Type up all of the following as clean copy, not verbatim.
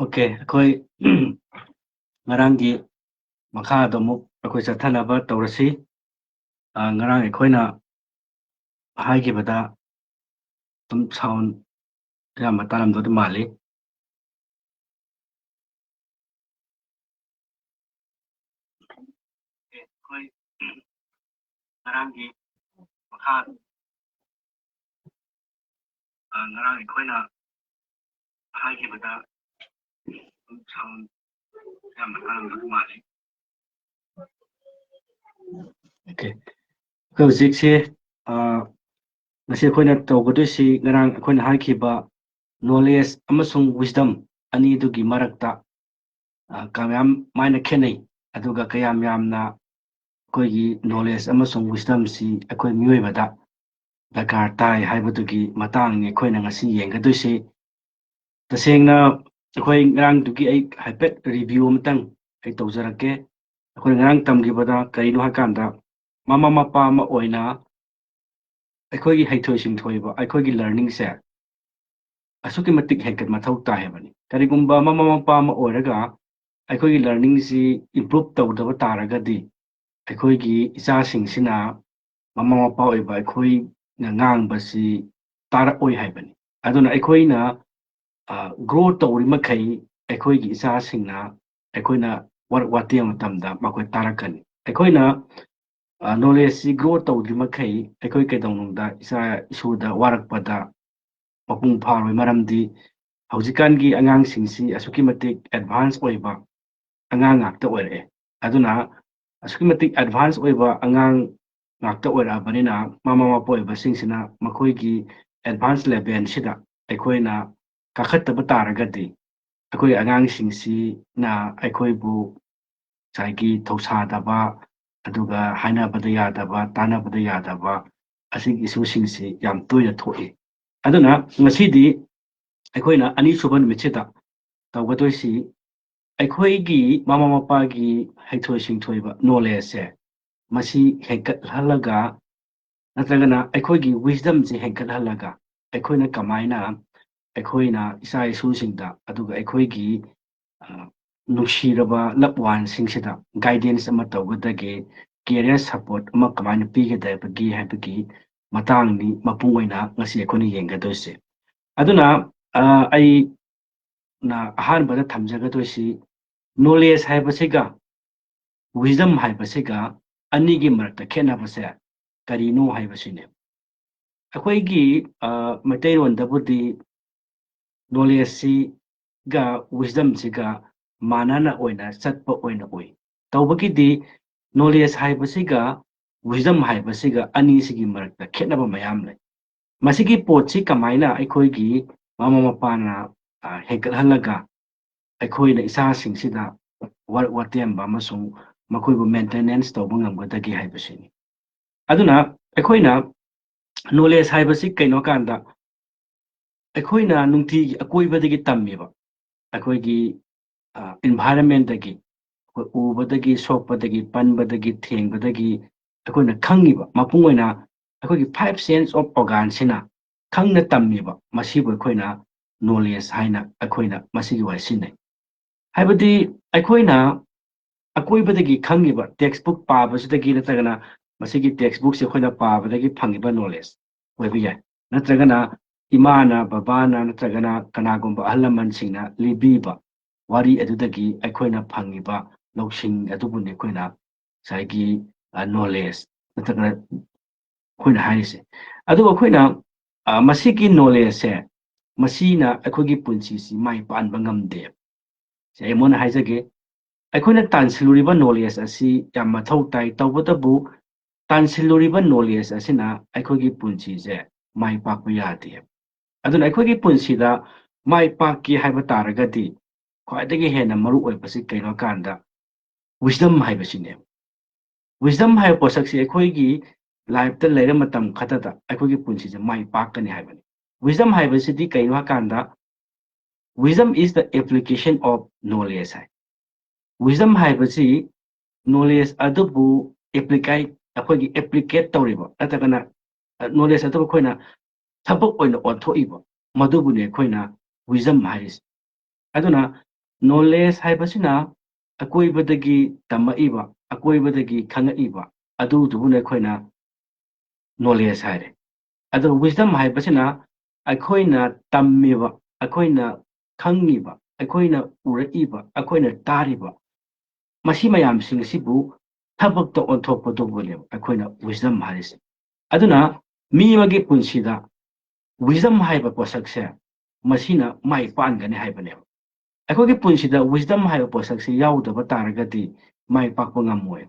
Okay, akhoi ngarangi makha domuk akhoi chathanaba tawrasi ngarang akhoina haigibada tum sound ya mataram do mali akhoi ngarangi makha ngarang akhoina haigibada tum sound ya mataram do mali. Okay, ko zikse nasi akhoina tawgadosi ngarang akhoina haigiba knowledge amasung wisdom ani dugi marakta kamyam maina khenai aduga kayam yamna akhoi knowledge amasung wisdom si akhoi miyoi Dakar tai haibatugi matang ni akhoi na ngasi yengadosi tasengna akhoi ngrang dugi ai haipet review matang ai tawjarake akhoi ngrang tamgibada karino hakanda mama mapa ma oina akhoi gi haithoi singthoiba akhoi gi learning se asuki matik henkat mathau ta hebani karigumba mama mapa ma oiraga akhoi gi learning si improve tawdaba taragadi akhoi gi icha singsina mama mapa oiba akhoi na ngang basi tara oi haibani aduna akhoi na grow tawri makai akhoi gi isa singna akhoi na war watiam tamda makoi tarakani akhoi na knowledge si grow tawri makai akhoi ke dongda isa isuda warak pada mapung pharoi maramdi haujikan gi angang singsi asuki matik advance oiba angang ngakta oire aduna asuki matik advance oiba angang ngakta oira banina mama mapa oiba singsina makoi gi advance level sida akhoi na kakhattaba taragadi akhoi angsingsi na akhoi bu saigi thausadaba aduga hainabada yadaba tanabada yadaba asigi isusingsi yam toina thoi aduna ngasidi akhoi na ani suban michita tawgadoisi akhoi gi mama mapa gi haithoi singthoiba knowledge se masi hekat halaga natragana akhoi gi wisdom se hekat halaga akhoi na kamaina akhoi na isa isusingda aduga akhoi gi nushiraba lapwan singsida guidance ama tawgadage career support ama kamaina pigedabagi habagi matangni mapung oina ngasi akhoi yengadoise aduna ai na ahanbada thamjagadoisi knowledge haibasiga wisdom haibasiga anigi marakta khenabase karino haibasine akhoi gi matai rondabudi knowledge si ga wisdom si ga manana oina chatpa oina oi tawbagidi knowledge haibasi ga wisdom haibasi ga ani sigi marakta khetnaba mayam lai masigi potsi kamaina akhoi gi mama mapana hekat halaga akhoi na isa singsida watemba amasung makoi bu maintenance tawba ngamgadagi haibasini aduna akhoi na knowledge haibasi kaino kanda akhoi na nungti akoibadagi tammiba akhoi gi environment dagi ubadagi soppadagi panbadagi thengbadagi akhoi na khangiba mapung oina akhoi gi 5 sense of organ sina khangna tammiba masibu akhoi na knowledge haina akhoi na masigi waisine haibadi akhoi na akoibadagi khangiba textbook pabasidagi natragana masigi textbook se akhoi na pabadagi phangiba knowledge oiba yai natragana imana babana natragana kanagumba ahalaman singna libiba wari adudagi akhoi na phangiba loksing adubuni akhoi na saigi knowledge natragana akhoi na haise adu akhoi na masigi knowledge se masina akhoi gi punchi si mai panba ngamde se emona haijage akhoi na tansiluriba knowledge asi yam mathau tai tawbatabu tansiluriba knowledge asina akhoi gi punchi se mai pakpa yade aduna akhoi gi punchi da mai pakki haiba taragadi khwaidagi hena maru oibasi kaino kanda wisdom haibasine wisdom hai posaksi akhoi gi life ta leira matam khatata akhoi gi punchi se mai pakkani haibani wisdom haibasidi kaino kanda wisdom is the application of knowledge hai wisdom haibasi knowledge adubu applicate tawriba natagana knowledge adubu khoina thabak oina onthoiba madubune khoina wisdom hairis aduna knowledge haibasina akoibadagi tamaiba akoibadagi khangaiba adu dubune khoina knowledge haire adu wisdom haibasina akoina tammiba akoina khangiba akoina uraiba akoina tariba masi mayam sing sibu thabak to onthok podobule akoina wisdom haris aduna mi magi punsida wisdom haiba posakse masina mai pangane haibane akogi punsida wisdom haiba posakse yaudaba taragati mai pakpa ngamoy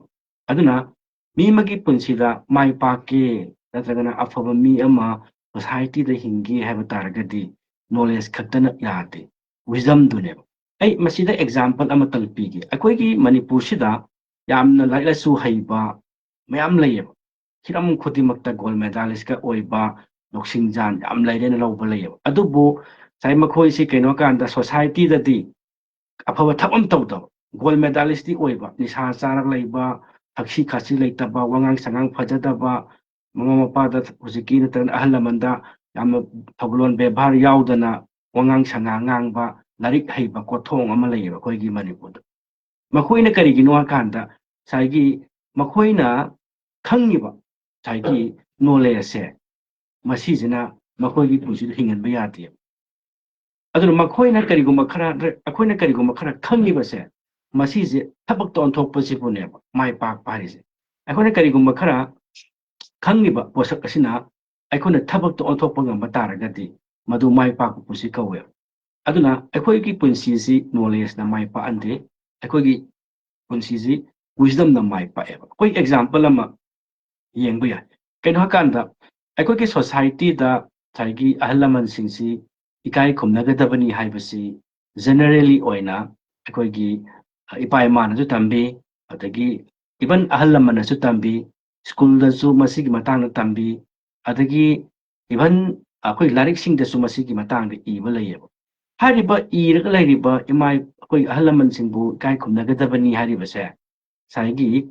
aduna mi magi punsida mai pakke natragana afaba mi ama society da hingi haiba taragati knowledge khaktana yate wisdom dune ai masida example ama talpigi akogi manipur sida yamna laila su haiba mayam layeba hiram khutimakta gold medalist ka oiba noksingjan yam lairena lawba layeba adubu sai makhoi si keno kanda society da di afaba thabam tawda gold medalist di oiba nisa charak layba thakshi khasi laitaba wangang sangang phajadaba mama mapa da huziki na tan ahlamanda yam thablon bebhar yaudana wangang sangang ngangba larik haiba kothong ama layeba khoigi manipur makhoi na karigino kanda saigi makhoi na khangiba saigi knowledge se masijina makhoi gi pusi hingan bayati aduna makhoi na kariguma khara akhoi na kariguma khara khangiba se masije thabak ton thok pasi pune mai pak parise akhoi na kariguma khara khangiba posak asina akhoi na thabak ton thok pangam bataragati madu mai pak pusi kawe aduna akhoi gi punsi si knowledge na mai pa ande akhoi gi punsi si wisdom na mai pa eba koi example ama yengbu ya keno kanda akhoi gi society da saigi ahlaman singsi ikai khumnagadabani haibasi generally oina akhoi gi ipai man ju tambi adagi even ahlaman su tambi school da su masigi matang tambi adagi even akhoi larik sing da su masigi matang da iba layeba hariba iraga layriba imai akhoi ahlaman singbu ikai khumnagadabani hariba se saigi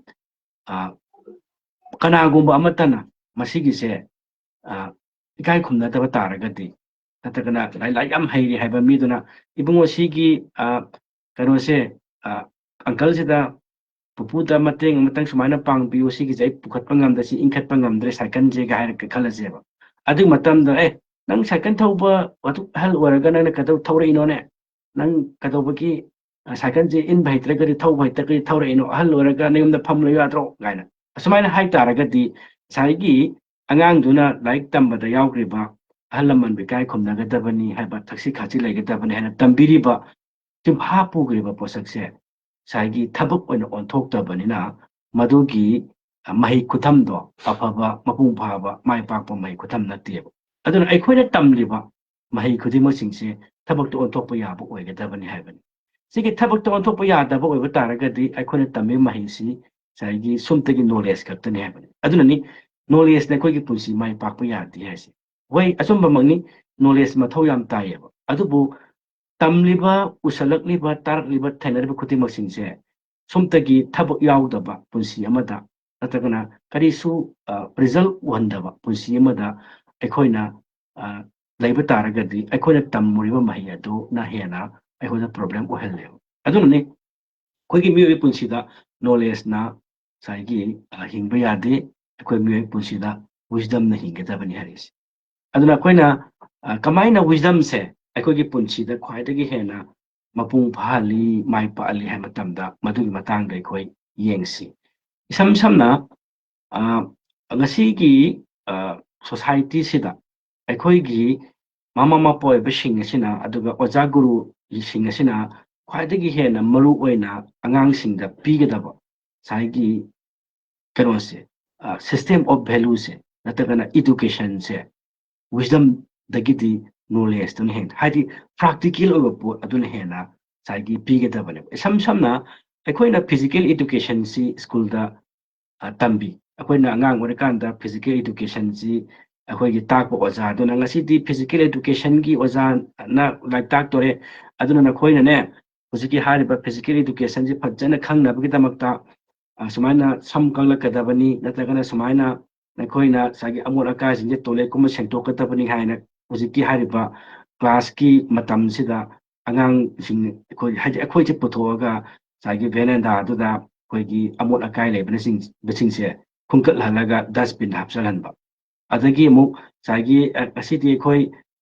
kanagumba amatana masigi se ikai khumnadaba taragati natagana lai yam hairi haiba miduna ibungo sigi kano se uncle sida puputa matang sumaina pang biu sigi jai pukhat pangam da si inkhat pangam dre cycle je ga har khalajeba adu matam da nang cycle thauba watu hal waraga nang kadau thaurai no ne nang kadau baki cycle je in bhai tre gari thau bhai ta gari thaurai no hal waraga nayum da pham lo yadro gaina sumaina hai taragati saigi angang duna like tambada yaugriba halaman bikai khumnagadabani haiba thaksi khachi laigadabani hana tambiriba tum hapugriba posakse saigi thabuk oina onthoktabanina madugi mahi kuthamdo afaba mapung phaba mai pakpa mahi kutham nateba aduna aikhoina tamliba mahi khudimo singse thabuk to onthokpa yaba oigadabani haibani sigi thabuk to onthokpa yadaba oiba taragadi aikhoina tammi mahi si saigi sumtagi knowledge kaktani haibani aduna ni knowledge na koi gi punsi mai pakpa yadi haisi wai asumba mangni knowledge mathau yam tayeba adubu tamliba usalakliba tarakliba thainariba khutimak singse sumtagi thabak yaudaba punsi amada natagana karisu result wandaba punsi amada aikhoina laiba taragadi aikhoina tammuriba mahi adu na hena aikhoina problem ohelle aduna ni koi gi mi punsi da knowledge na saigi hingba yade aikoi mi punsi da wisdom na hingadabani haris aduna koina kamaina wisdom se aikogi punchi da khwaidagi hena mapung phali mai pa ali ha matamda madugi matang da koi yengsi isam samna ngasi gi society sida aikogi mama mapoi besing asina aduga oja guru sing asina khwaidagi hena maru oina angang singda pigadaba saigi kanose system of values se natagana education se wisdom dagiti knowledge to hen hadi practical over po aduna hena saigi pigadabane samna akoina physical education si school da tambi akoina angang ore kanda physical education si akoi gi tak po oza aduna ngasi di physical education gi oza na like tak tore aduna na khoina ne huziki hariba physical education ji phajana khangna bagi damakta ꯁꯨꯃꯥꯏꯅ ꯁꯝ ꯀꯪꯂꯛꯀꯗꯕꯅꯤ ꯅꯠꯇ꯭ꯔꯒꯅ ꯁꯨꯃꯥꯏꯅ ꯑꯩꯈꯣꯏꯅ ꯉꯁꯥꯏꯒꯤ ꯑꯃꯣꯠ ꯑꯀꯥꯏꯁꯤꯡꯁꯦ ꯇꯣꯏꯂꯦꯠꯀꯨꯝꯕ ꯁꯦꯡꯗꯣꯛꯀꯗꯕꯅꯤ ꯍꯥꯏꯅ ꯍꯧꯖꯤꯛꯀꯤ ꯍꯥꯏꯔꯤꯕ ꯀ꯭ꯂꯥꯁꯀꯤ ꯃꯇꯝꯁꯤꯗ ꯑꯉꯥꯡꯁꯤꯡ ꯑꯩꯈꯣꯏ ꯍꯥꯏꯗꯤ ꯑꯩꯈꯣꯏꯁꯦ ꯄꯨꯊꯣꯛꯑꯒ ꯉꯁꯥꯏꯒꯤ ꯚꯦꯔꯦꯟꯗꯥꯗꯨꯗ ꯑꯩꯈꯣꯏꯒꯤ ꯑꯃꯣꯠ ꯑꯀꯥꯏ ꯂꯩꯕꯅꯁꯤꯡꯁꯦ ꯈꯨꯟꯀꯠꯍꯜꯂꯒ ꯗꯁꯕꯤꯟ ꯍꯥꯞꯆꯜꯍꯟꯕ ꯑꯗꯒꯤ ꯑꯃꯨꯛ ꯉꯁꯥꯏꯒꯤ ꯉꯁꯤꯗꯤ ꯑꯩꯈꯣꯏ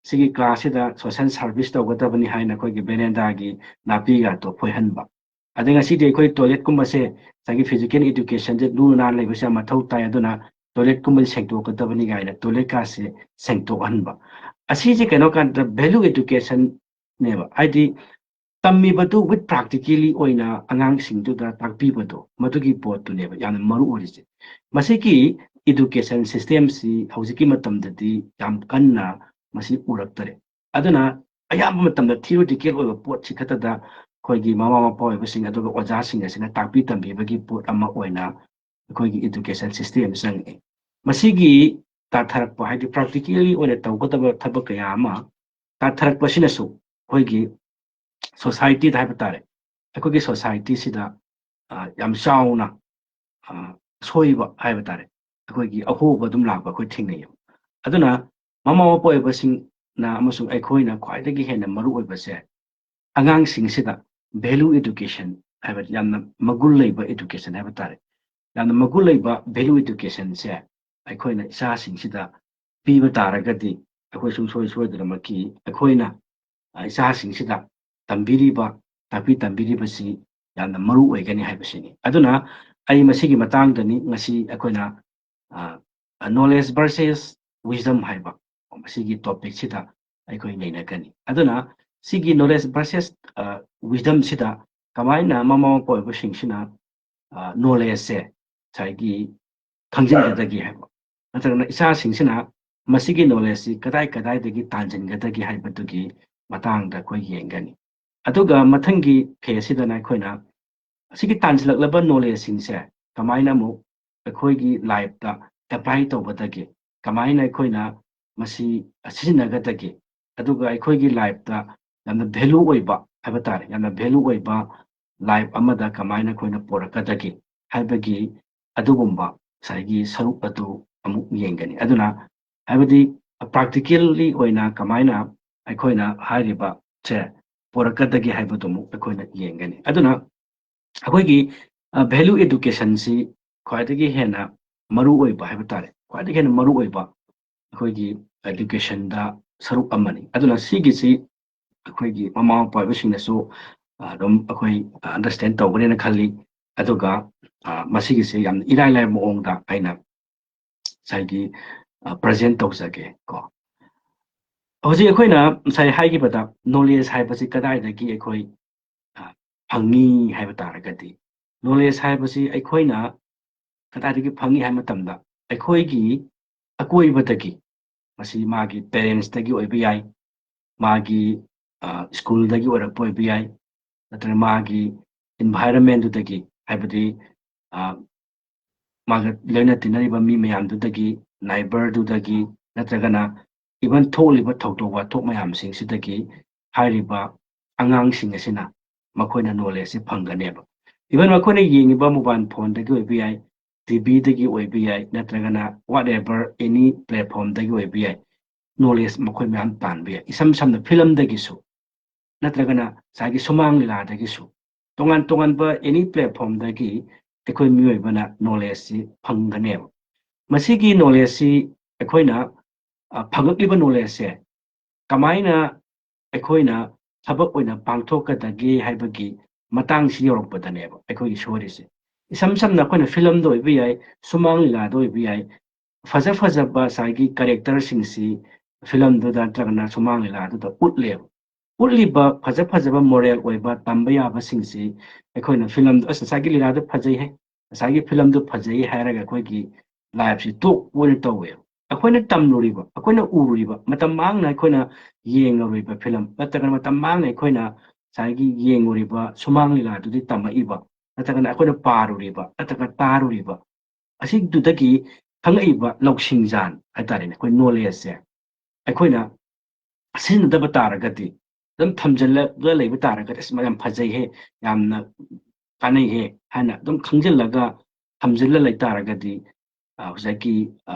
ꯁꯤꯒꯤ ꯀ꯭ꯂꯥꯁꯁꯤꯗ ꯁꯣꯁꯦꯜ ꯁꯥꯔꯚꯤꯁ ꯇꯧꯒꯗꯕꯅꯤ ꯍꯥꯏꯅ ꯑꯩꯈꯣꯏꯒꯤ ꯚꯦꯔꯦꯟꯗꯥꯒꯤ ꯅꯥꯄꯤꯒꯥꯗꯣ ꯐꯣꯏꯍꯟꯕ ꯑꯗꯩ ꯉꯁꯤꯗꯤ ꯑꯩꯈꯣꯏ ꯇꯣꯏꯂꯦꯠꯀꯨꯝꯕꯁꯦ ꯉꯁꯥꯏꯒꯤ ꯐꯤꯖꯤꯀꯦꯜ ꯏꯗꯨꯀꯦꯁꯟꯁꯦ ꯂꯨ ꯅꯥꯟꯅ ꯂꯩꯕꯁꯦ ꯌꯥꯝ ꯃꯊꯧ ꯇꯥꯏ ꯑꯗꯨꯅ ꯇꯣꯏꯂꯦꯠꯀꯨꯝꯕꯁꯦ ꯁꯦꯡꯗꯣꯛꯀꯗꯕꯅꯤ ꯀꯥꯏꯅ ꯇꯣꯏꯂꯦꯠꯀꯥꯁꯦ ꯁꯦꯡꯗꯣꯛꯍꯟꯕ ꯑꯁꯤꯁꯦ ꯀꯩꯅꯣ ꯀꯥꯟꯗ ꯚꯦꯂꯨ ꯏꯗꯨꯀꯦꯁꯟꯅꯦꯕ ꯍꯥꯏꯗꯤ ꯇꯝꯃꯤꯕꯗꯨ ꯋꯤꯠ ꯄ꯭ꯔꯥꯛꯇꯤꯀꯦꯂꯤ ꯑꯣꯏꯅ ꯑꯉꯥꯡꯁꯤꯡꯗꯨꯗ ꯇꯥꯛꯄꯤꯕꯗꯣ ꯃꯗꯨꯒꯤ ꯄꯣꯠꯇꯨꯅꯦꯕ ꯌꯥꯝꯅ ꯃꯔꯨ ꯑꯣꯏꯔꯤꯁꯦ ꯃꯁꯤꯒꯤ ꯏꯗꯨꯀꯦꯁꯟ ꯁꯤꯁꯇꯦꯝꯁꯤ ꯍꯧꯖꯤꯛꯀꯤ ꯃꯇꯝꯗꯗꯤ ꯌꯥꯝ ꯀꯟꯅ ꯃꯁꯤ ꯎꯔꯛꯇꯔꯦ ꯑꯗꯨꯅ ꯑꯌꯥꯝꯕ ꯃꯇꯝꯗ ꯊꯤꯑꯣꯔꯤꯇꯤꯀꯦꯜ ꯑꯣꯏꯕ ꯄꯣꯠꯁꯤ ꯈꯛꯇꯗ ꯑꯩꯈꯣꯏꯒꯤ ꯃꯃꯥ ꯃꯄꯥ ꯑꯣꯏꯕꯁꯤꯡ ꯑꯗꯨꯒ ꯑꯣꯖꯥꯁꯤꯡ ꯑꯁꯤꯅ ꯇꯥꯛꯄꯤ ꯇꯝꯕꯤꯕꯒꯤ ꯄꯣꯠ ꯑꯃ ꯑꯣꯏꯅ ꯑꯩꯈꯣꯏꯒꯤ ꯏꯗꯨꯀꯦꯁꯟ ꯁꯤꯁꯇꯦꯝ ꯆꯪꯉꯛꯏ ꯃꯁꯤꯒꯤ ꯇꯥꯊꯔꯛꯄ ꯍꯥꯏꯗꯤ ꯄ꯭ꯔꯥꯛꯇꯤꯀꯦꯜꯂꯤ ꯑꯣꯏꯅ ꯇꯧꯒꯗꯕ ꯊꯕꯛ ꯀꯌꯥ ꯑꯃ ꯇꯥꯊꯔꯛꯄꯁꯤꯅꯁꯨ ꯑꯩꯈꯣꯏꯒꯤ ꯁꯣꯁꯥꯏꯇꯤꯗ ꯍꯥꯏꯕ ꯇꯥꯔꯦ ꯑꯩꯈꯣꯏꯒꯤ ꯁꯣꯁꯥꯏꯇꯤꯁꯤꯗ ꯌꯥꯝ ꯆꯥꯎꯅ ꯁꯣꯏꯕ ꯍꯥꯏꯕ ꯇꯥꯔꯦ ꯑꯩꯈꯣꯏꯒꯤ ꯑꯍꯣꯕ ꯑꯗꯨꯝ ꯂꯥꯛꯄ ꯑꯩꯈꯣꯏ ꯊꯦꯡꯅꯩꯌꯦꯕ ꯑꯗꯨꯅ ꯃꯃꯥ ꯃꯄꯥ ꯑꯣꯏꯕꯁꯤꯡꯅ ꯑꯃꯁꯨꯡ ꯑꯩꯈꯣꯏꯅ ꯈ꯭ꯋꯥꯏꯗꯒꯤ ꯍꯦꯟꯅ ꯃꯔꯨ ꯑꯣꯏꯕꯁꯦ ꯑꯉꯥꯡꯁꯤꯡꯁꯤꯗ ꯚꯦꯂꯨ ꯏꯗꯨꯀꯦꯁꯟ ꯍꯥꯏꯕꯗꯤ ꯌꯥꯝꯅ ꯃꯒꯨꯟ ꯂꯩꯕ ꯏꯗꯨꯀꯦꯁꯟ ꯍꯥꯏꯕ ꯇꯥꯔꯦ ꯌꯥꯝꯅ ꯃꯒꯨꯟ ꯂꯩꯕ ꯚꯦꯂꯨ ꯏꯗꯨꯀꯦꯁꯟꯁꯦ ꯑꯩꯈꯣꯏꯅ ꯏꯆꯥꯁꯤꯡꯁꯤꯗ ꯄꯤꯕ ꯇꯥꯔꯒꯗꯤ ꯑꯩꯈꯣꯏ ꯁꯨꯡꯁꯣꯏ ꯁꯣꯏꯗꯅꯃꯛꯀꯤ ꯑꯩꯈꯣꯏꯅ ꯏꯆꯥꯁꯤꯡꯁꯤꯗ ꯇꯝꯕꯤꯔꯤꯕ ꯇꯥꯛꯄꯤ ꯇꯝꯕꯤꯔꯤꯕꯁꯤ ꯌꯥꯝꯅ ꯃꯔꯨ ꯑꯣꯏꯒꯅꯤ ꯍꯥꯏꯕꯁꯤꯅꯤ ꯑꯗꯨꯅ ꯑꯩ ꯃꯁꯤꯒꯤ ꯃꯇꯥꯡꯗꯅꯤ ꯉꯁꯤ ꯑꯩꯈꯣꯏꯅ ꯅꯣꯂꯦꯖ ꯚꯔꯁꯦꯁ ꯋꯤꯖꯗꯝ ꯍꯥꯏꯕ ꯃꯁꯤꯒꯤ ꯇꯣꯄꯤꯛꯁꯤꯗ ꯑꯩꯈꯣꯏ ꯅꯩꯅꯒꯅꯤ ꯑꯗꯨꯅ ꯁꯤꯒꯤ ꯅꯣꯂꯦꯖ ꯚꯔꯁꯦꯁ ꯋꯤꯖꯗꯝꯁꯤꯗ ꯀꯃꯥꯏꯅ ꯃꯃꯥ ꯃꯄꯥ ꯑꯣꯏꯕꯁꯤꯡꯁꯤꯅ ꯅꯣꯂꯦꯖꯁꯦ ꯉꯁꯥꯏꯒꯤ ꯈꯪꯖꯤꯟꯒꯗꯒꯦ ꯍꯥꯏꯕ ꯅꯠꯇ꯭ꯔꯒꯅ ꯏꯆꯥꯁꯤꯡꯁꯤꯅ ꯃꯁꯤꯒꯤ ꯅꯣꯂꯦꯖꯁꯤ ꯀꯗꯥꯏꯗꯒꯤ ꯇꯥꯟꯁꯤꯟꯒꯗꯒꯦ ꯍꯥꯏꯕꯗꯨꯒꯤ ꯃꯇꯥꯡꯗ ꯑꯩꯈꯣꯏ ꯌꯦꯡꯒꯅꯤ ꯑꯗꯨꯒ ꯃꯊꯪꯒꯤ ꯐꯦꯁꯁꯤꯗꯅ ꯑꯩꯈꯣꯏꯅ ꯑꯁꯤꯒꯤ ꯇꯥꯟꯁꯤꯜꯂꯛꯂꯕ ꯅꯣꯂꯦꯖꯁꯤꯡꯁꯦ ꯀꯃꯥꯏꯅ ꯑꯃꯨꯛ ꯑꯩꯈꯣꯏꯒꯤ ꯂꯥꯏꯐꯇ ꯑꯦꯄ꯭ꯂꯥꯏ ꯇꯧꯒꯗꯒꯦ ꯀꯃꯥꯏꯅ ꯑꯩꯈꯣꯏꯅ ꯃꯁꯤ ꯁꯤꯖꯤꯟꯅꯒꯗꯒꯦ ꯑꯗꯨꯒ ꯑꯩꯈꯣꯏꯒꯤ ꯂꯥꯏꯐꯇ ꯌꯥꯝꯅ ꯚꯦꯂꯨ ꯑꯣꯏꯕ ꯍꯥꯏꯕ ꯇꯥꯔꯦ ꯌꯥꯝꯅ ꯚꯦꯂꯨ ꯑꯣꯏꯕ ꯂꯥꯏꯐ ꯑꯃꯗ ꯀꯃꯥꯏꯅ ꯑꯩꯈꯣꯏꯅ ꯄꯣꯔꯛꯀꯗꯒꯦ ꯍꯥꯏꯕꯒꯤ ꯑꯗꯨꯒꯨꯝꯕ ꯉꯁꯥꯏꯒꯤ ꯁꯔꯨꯛ ꯑꯗꯨ ꯑꯃꯨꯛ ꯌꯦꯡꯒꯅꯤ ꯑꯗꯨꯅ ꯍꯥꯏꯕꯗꯤ ꯄ꯭ꯔꯥꯛꯇꯤꯀꯦꯜꯂꯤ ꯑꯣꯏꯅ ꯀꯃꯥꯏꯅ ꯑꯩꯈꯣꯏꯅ ꯍꯥꯏꯔꯤꯕꯁꯦ ꯄꯣꯔꯛꯀꯗꯒꯦ ꯍꯥꯏꯕꯗꯨ ꯑꯃꯨꯛ ꯑꯩꯈꯣꯏꯅ ꯌꯦꯡꯒꯅꯤ ꯑꯗꯨꯅ ꯑꯩꯈꯣꯏꯒꯤ ꯚꯦꯂꯨ ꯏꯗꯨꯀꯦꯁꯟꯁꯤ ꯈ꯭ꯋꯥꯏꯗꯒꯤ ꯍꯦꯟꯅ ꯃꯔꯨ ꯑꯣꯏꯕ ꯍꯥꯏꯕ ꯇꯥꯔꯦ ꯈ꯭ꯋꯥꯏꯗꯒꯤ ꯍꯦꯟꯅ ꯃꯔꯨ ꯑꯣꯏꯕ ꯑꯩꯈꯣꯏꯒꯤ ꯏꯗꯨꯀꯦꯁꯟꯗ ꯁꯔꯨꯛ ꯑꯃꯅꯤ ꯑꯗꯨꯅ ꯁꯤꯒꯤꯁꯤ ꯑꯩꯈꯣꯏꯒꯤ ꯃꯃꯥ ꯃꯄꯥ ꯑꯣꯏꯕꯁꯤꯡꯅꯁꯨ ꯑꯗꯨꯝ ꯑꯩꯈꯣꯏ ꯑꯟꯗꯔꯁꯇꯦꯟ ꯇꯧꯒꯅꯦꯅ ꯈꯜꯂꯤ ꯑꯗꯨꯒ ꯃꯁꯤꯒꯤꯁꯦ ꯌꯥꯝꯅ ꯏꯔꯥꯏ ꯂꯥꯏꯕ ꯃꯑꯣꯡꯗ ꯑꯩꯅ ꯉꯁꯥꯏꯒꯤ ꯄ꯭ꯔꯖꯦꯟ ꯇꯧꯖꯒꯦ ꯀꯣ ꯍꯧꯖꯤꯛ ꯑꯩꯈꯣꯏꯅ ꯉꯁꯥꯏ ꯍꯥꯏꯈꯤꯕꯗ ꯅꯣꯂꯦꯖ ꯍꯥꯏꯕꯁꯤ ꯀꯗꯥꯏꯗꯒꯤ ꯑꯩꯈꯣꯏ ꯐꯪꯉꯤ ꯍꯥꯏꯕ ꯇꯥꯔꯒꯗꯤ ꯅꯣꯂꯦꯖ ꯍꯥꯏꯕꯁꯤ ꯑꯩꯈꯣꯏꯅ ꯀꯗꯥꯏꯗꯒꯤ ꯐꯪꯉꯤ ꯍꯥꯏꯕ ꯃꯇꯝꯗ ꯑꯩꯈꯣꯏꯒꯤ ꯑꯀꯣꯏꯕꯗꯒꯤ ꯃꯁꯤ ꯃꯥꯒꯤ ꯄꯦꯔꯦꯟꯁꯇꯒꯤ ꯑꯣꯏꯕ ꯌꯥꯏ ꯃꯥꯒꯤ ꯁ꯭ꯀꯨꯜꯗꯒꯤ ꯑꯣꯏꯔꯛꯄ ꯑꯣꯏꯕ ꯌꯥꯏ ꯅꯠꯇ꯭ꯔꯒ ꯃꯥꯒꯤ ꯏꯟꯚꯥꯏꯔꯟꯃꯦꯟꯗꯨꯗꯒꯤ ꯍꯥꯏꯕꯗꯤ ꯃꯥꯒ ꯂꯣꯏꯅ ꯇꯤꯟꯅꯔꯤꯕ ꯃꯤ ꯃꯌꯥꯝꯗꯨꯗꯒꯤ ꯅꯥꯏꯕꯔꯗꯨꯗꯒꯤ ꯅꯠꯇ꯭ꯔꯒꯅ ꯏꯚꯟ ꯊꯣꯛꯂꯤꯕ ꯊꯧꯗꯣꯛ ꯋꯥꯊꯣꯛ ꯃꯌꯥꯝꯁꯤꯡꯁꯤꯗꯒꯤ ꯍꯥꯏꯔꯤꯕ ꯑꯉꯥꯡꯁꯤꯡ ꯑꯁꯤꯅ ꯃꯈꯣꯏꯅ ꯅꯣꯂꯦꯖꯁꯤ ꯐꯪꯒꯅꯦꯕ ꯏꯚꯟ ꯃꯈꯣꯏꯅ ꯌꯦꯡꯉꯤꯕ ꯃꯣꯕꯥꯏꯜ ꯐꯣꯟꯗꯒꯤ ꯑꯣꯏꯕ ꯌꯥꯏ ꯇꯤꯚꯤꯗꯒꯤ ꯑꯣꯏꯕ ꯌꯥꯏ ꯅꯠꯇ꯭ꯔꯒꯅ ꯋꯥꯠ ꯑꯦꯚꯔ ꯑꯦꯅꯤ ꯄ꯭ꯂꯦꯠꯐꯣꯝꯗꯒꯤ ꯑꯣꯏꯕ ꯌꯥꯏ ꯅꯣꯂꯦꯖ ꯃꯈꯣꯏ ꯃꯌꯥꯝ ꯇꯥꯟꯕ ꯌꯥꯏ ꯏꯁꯝ ꯁꯝꯅ ꯐꯤꯂꯝꯗꯒꯤꯁꯨ ꯅꯠꯇ꯭ꯔꯒꯅ ꯉꯁꯥꯏꯒꯤ ꯁꯨꯃꯥꯡ ꯂꯤꯂꯥꯗꯒꯤꯁꯨ ꯇꯣꯉꯥꯟ ꯇꯣꯉꯥꯟꯕ ꯑꯦꯅꯤ ꯄ꯭ꯂꯦꯠꯐꯣꯝꯗꯒꯤ ꯑꯩꯈꯣꯏ ꯃꯤꯑꯣꯏꯕꯅ ꯅꯣꯂꯦꯖꯁꯤ ꯐꯪꯒꯅꯦꯕ ꯃꯁꯤꯒꯤ ꯅꯣꯂꯦꯖꯁꯤ ꯑꯩꯈꯣꯏꯅ ꯐꯪꯉꯛꯂꯤꯕ ꯅꯣꯂꯦꯖꯁꯦ ꯀꯃꯥꯏꯅ ꯑꯩꯈꯣꯏꯅ ꯊꯕꯛ ꯑꯣꯏꯅ ꯄꯥꯡꯊꯣꯛꯀꯗꯒꯦ ꯍꯥꯏꯕꯒꯤ ꯃꯇꯥꯡꯁꯤ ꯌꯧꯔꯛꯄꯗꯅꯦꯕ ꯑꯩꯈꯣꯏꯒꯤ ꯁꯣꯔꯤꯁꯦ ꯏꯁꯝ ꯁꯝꯅ ꯑꯩꯈꯣꯏꯅ ꯐꯤꯂꯝꯗ ꯑꯣꯏꯕ ꯌꯥꯏ ꯁꯨꯃꯥꯡ ꯂꯤꯂꯥꯗ ꯑꯣꯏꯕ ꯌꯥꯏ ꯐꯖꯕ ꯉꯁꯥꯏꯒꯤ ꯀꯦꯔꯦꯛꯇꯔꯁꯤꯡꯁꯤ ꯐꯤꯂꯝꯗꯨꯗ ꯅꯠꯇ꯭ꯔꯒꯅ ꯁꯨꯃꯥꯡ ꯂꯤꯂꯥꯗꯨꯗ ꯎꯠꯂꯦꯕ ꯎꯠꯂꯤꯕ ꯐꯖꯕ ꯃꯣꯔꯦꯜ ꯑꯣꯏꯕ ꯇꯝꯕ ꯌꯥꯕꯁꯤꯡꯁꯤ ꯑꯩꯈꯣꯏꯅ ꯐꯤꯂꯝꯗ ꯉꯁꯥꯏꯒꯤ ꯂꯤꯂꯥꯗꯨ ꯐꯖꯩꯍꯦ ꯉꯁꯥꯏꯒꯤ ꯐꯤꯂꯝꯗꯨ ꯐꯖꯩ ꯍꯥꯏꯔꯒ ꯑꯩꯈꯣꯏꯒꯤ ꯂꯥꯏꯐꯁꯤ ꯇꯣꯛ ꯑꯣꯏꯅ ꯇꯧꯋꯦꯕ ꯑꯩꯈꯣꯏꯅ ꯇꯝꯂꯨꯔꯤꯕ ꯑꯩꯈꯣꯏꯅ ꯎꯔꯨꯔꯤꯕ ꯃꯇꯝ ꯃꯥꯡꯅ ꯑꯩꯈꯣꯏꯅ ꯌꯦꯡꯉꯨꯔꯤꯕ ꯐꯤꯂꯝ ꯅꯠꯇ꯭ꯔꯒꯅ ꯃꯇꯝ ꯃꯥꯡꯅ ꯑꯩꯈꯣꯏꯅ ꯉꯁꯥꯏꯒꯤ ꯌꯦꯡꯉꯨꯔꯤꯕ ꯁꯨꯃꯥꯡ ꯂꯤꯂꯥꯗꯨꯗꯤ ꯇꯝꯃꯛꯏꯕ ꯅꯠꯇ꯭ꯔꯒꯅ ꯑꯩꯈꯣꯏꯅ ꯄꯥꯔꯨꯔꯤꯕ ꯅꯠꯇ꯭ꯔꯒ ꯇꯥꯔꯨꯔꯤꯕ ꯑꯁꯤꯗꯨꯗꯒꯤ ꯈꯪꯉꯛꯏꯕ ꯂꯧꯁꯤꯡꯖꯥꯟ ꯍꯥꯏꯇꯥꯔꯦꯅꯦ ꯑꯩꯈꯣꯏ ꯅꯣꯂꯦꯖꯁꯦ ꯑꯩꯈꯣꯏꯅ ꯁꯤꯖꯤꯟꯅꯗꯕ ꯇꯥꯔꯒꯗꯤ ꯑꯗꯨꯝ ꯊꯝꯖꯤꯜꯂꯒ ꯂꯩꯕ ꯇꯥꯔꯒꯗꯤ ꯑꯁ ꯌꯥꯝ ꯐꯖꯩꯍꯦ ꯌꯥꯝꯅ ꯀꯥꯟꯅꯩꯍꯦ ꯍꯥꯏꯅ ꯑꯗꯨꯝ ꯈꯪꯖꯤꯜꯂꯒ ꯊꯝꯖꯤꯜꯂ ꯂꯩꯇꯥꯔꯒꯗꯤ ꯍꯧꯖꯤꯛꯀꯤ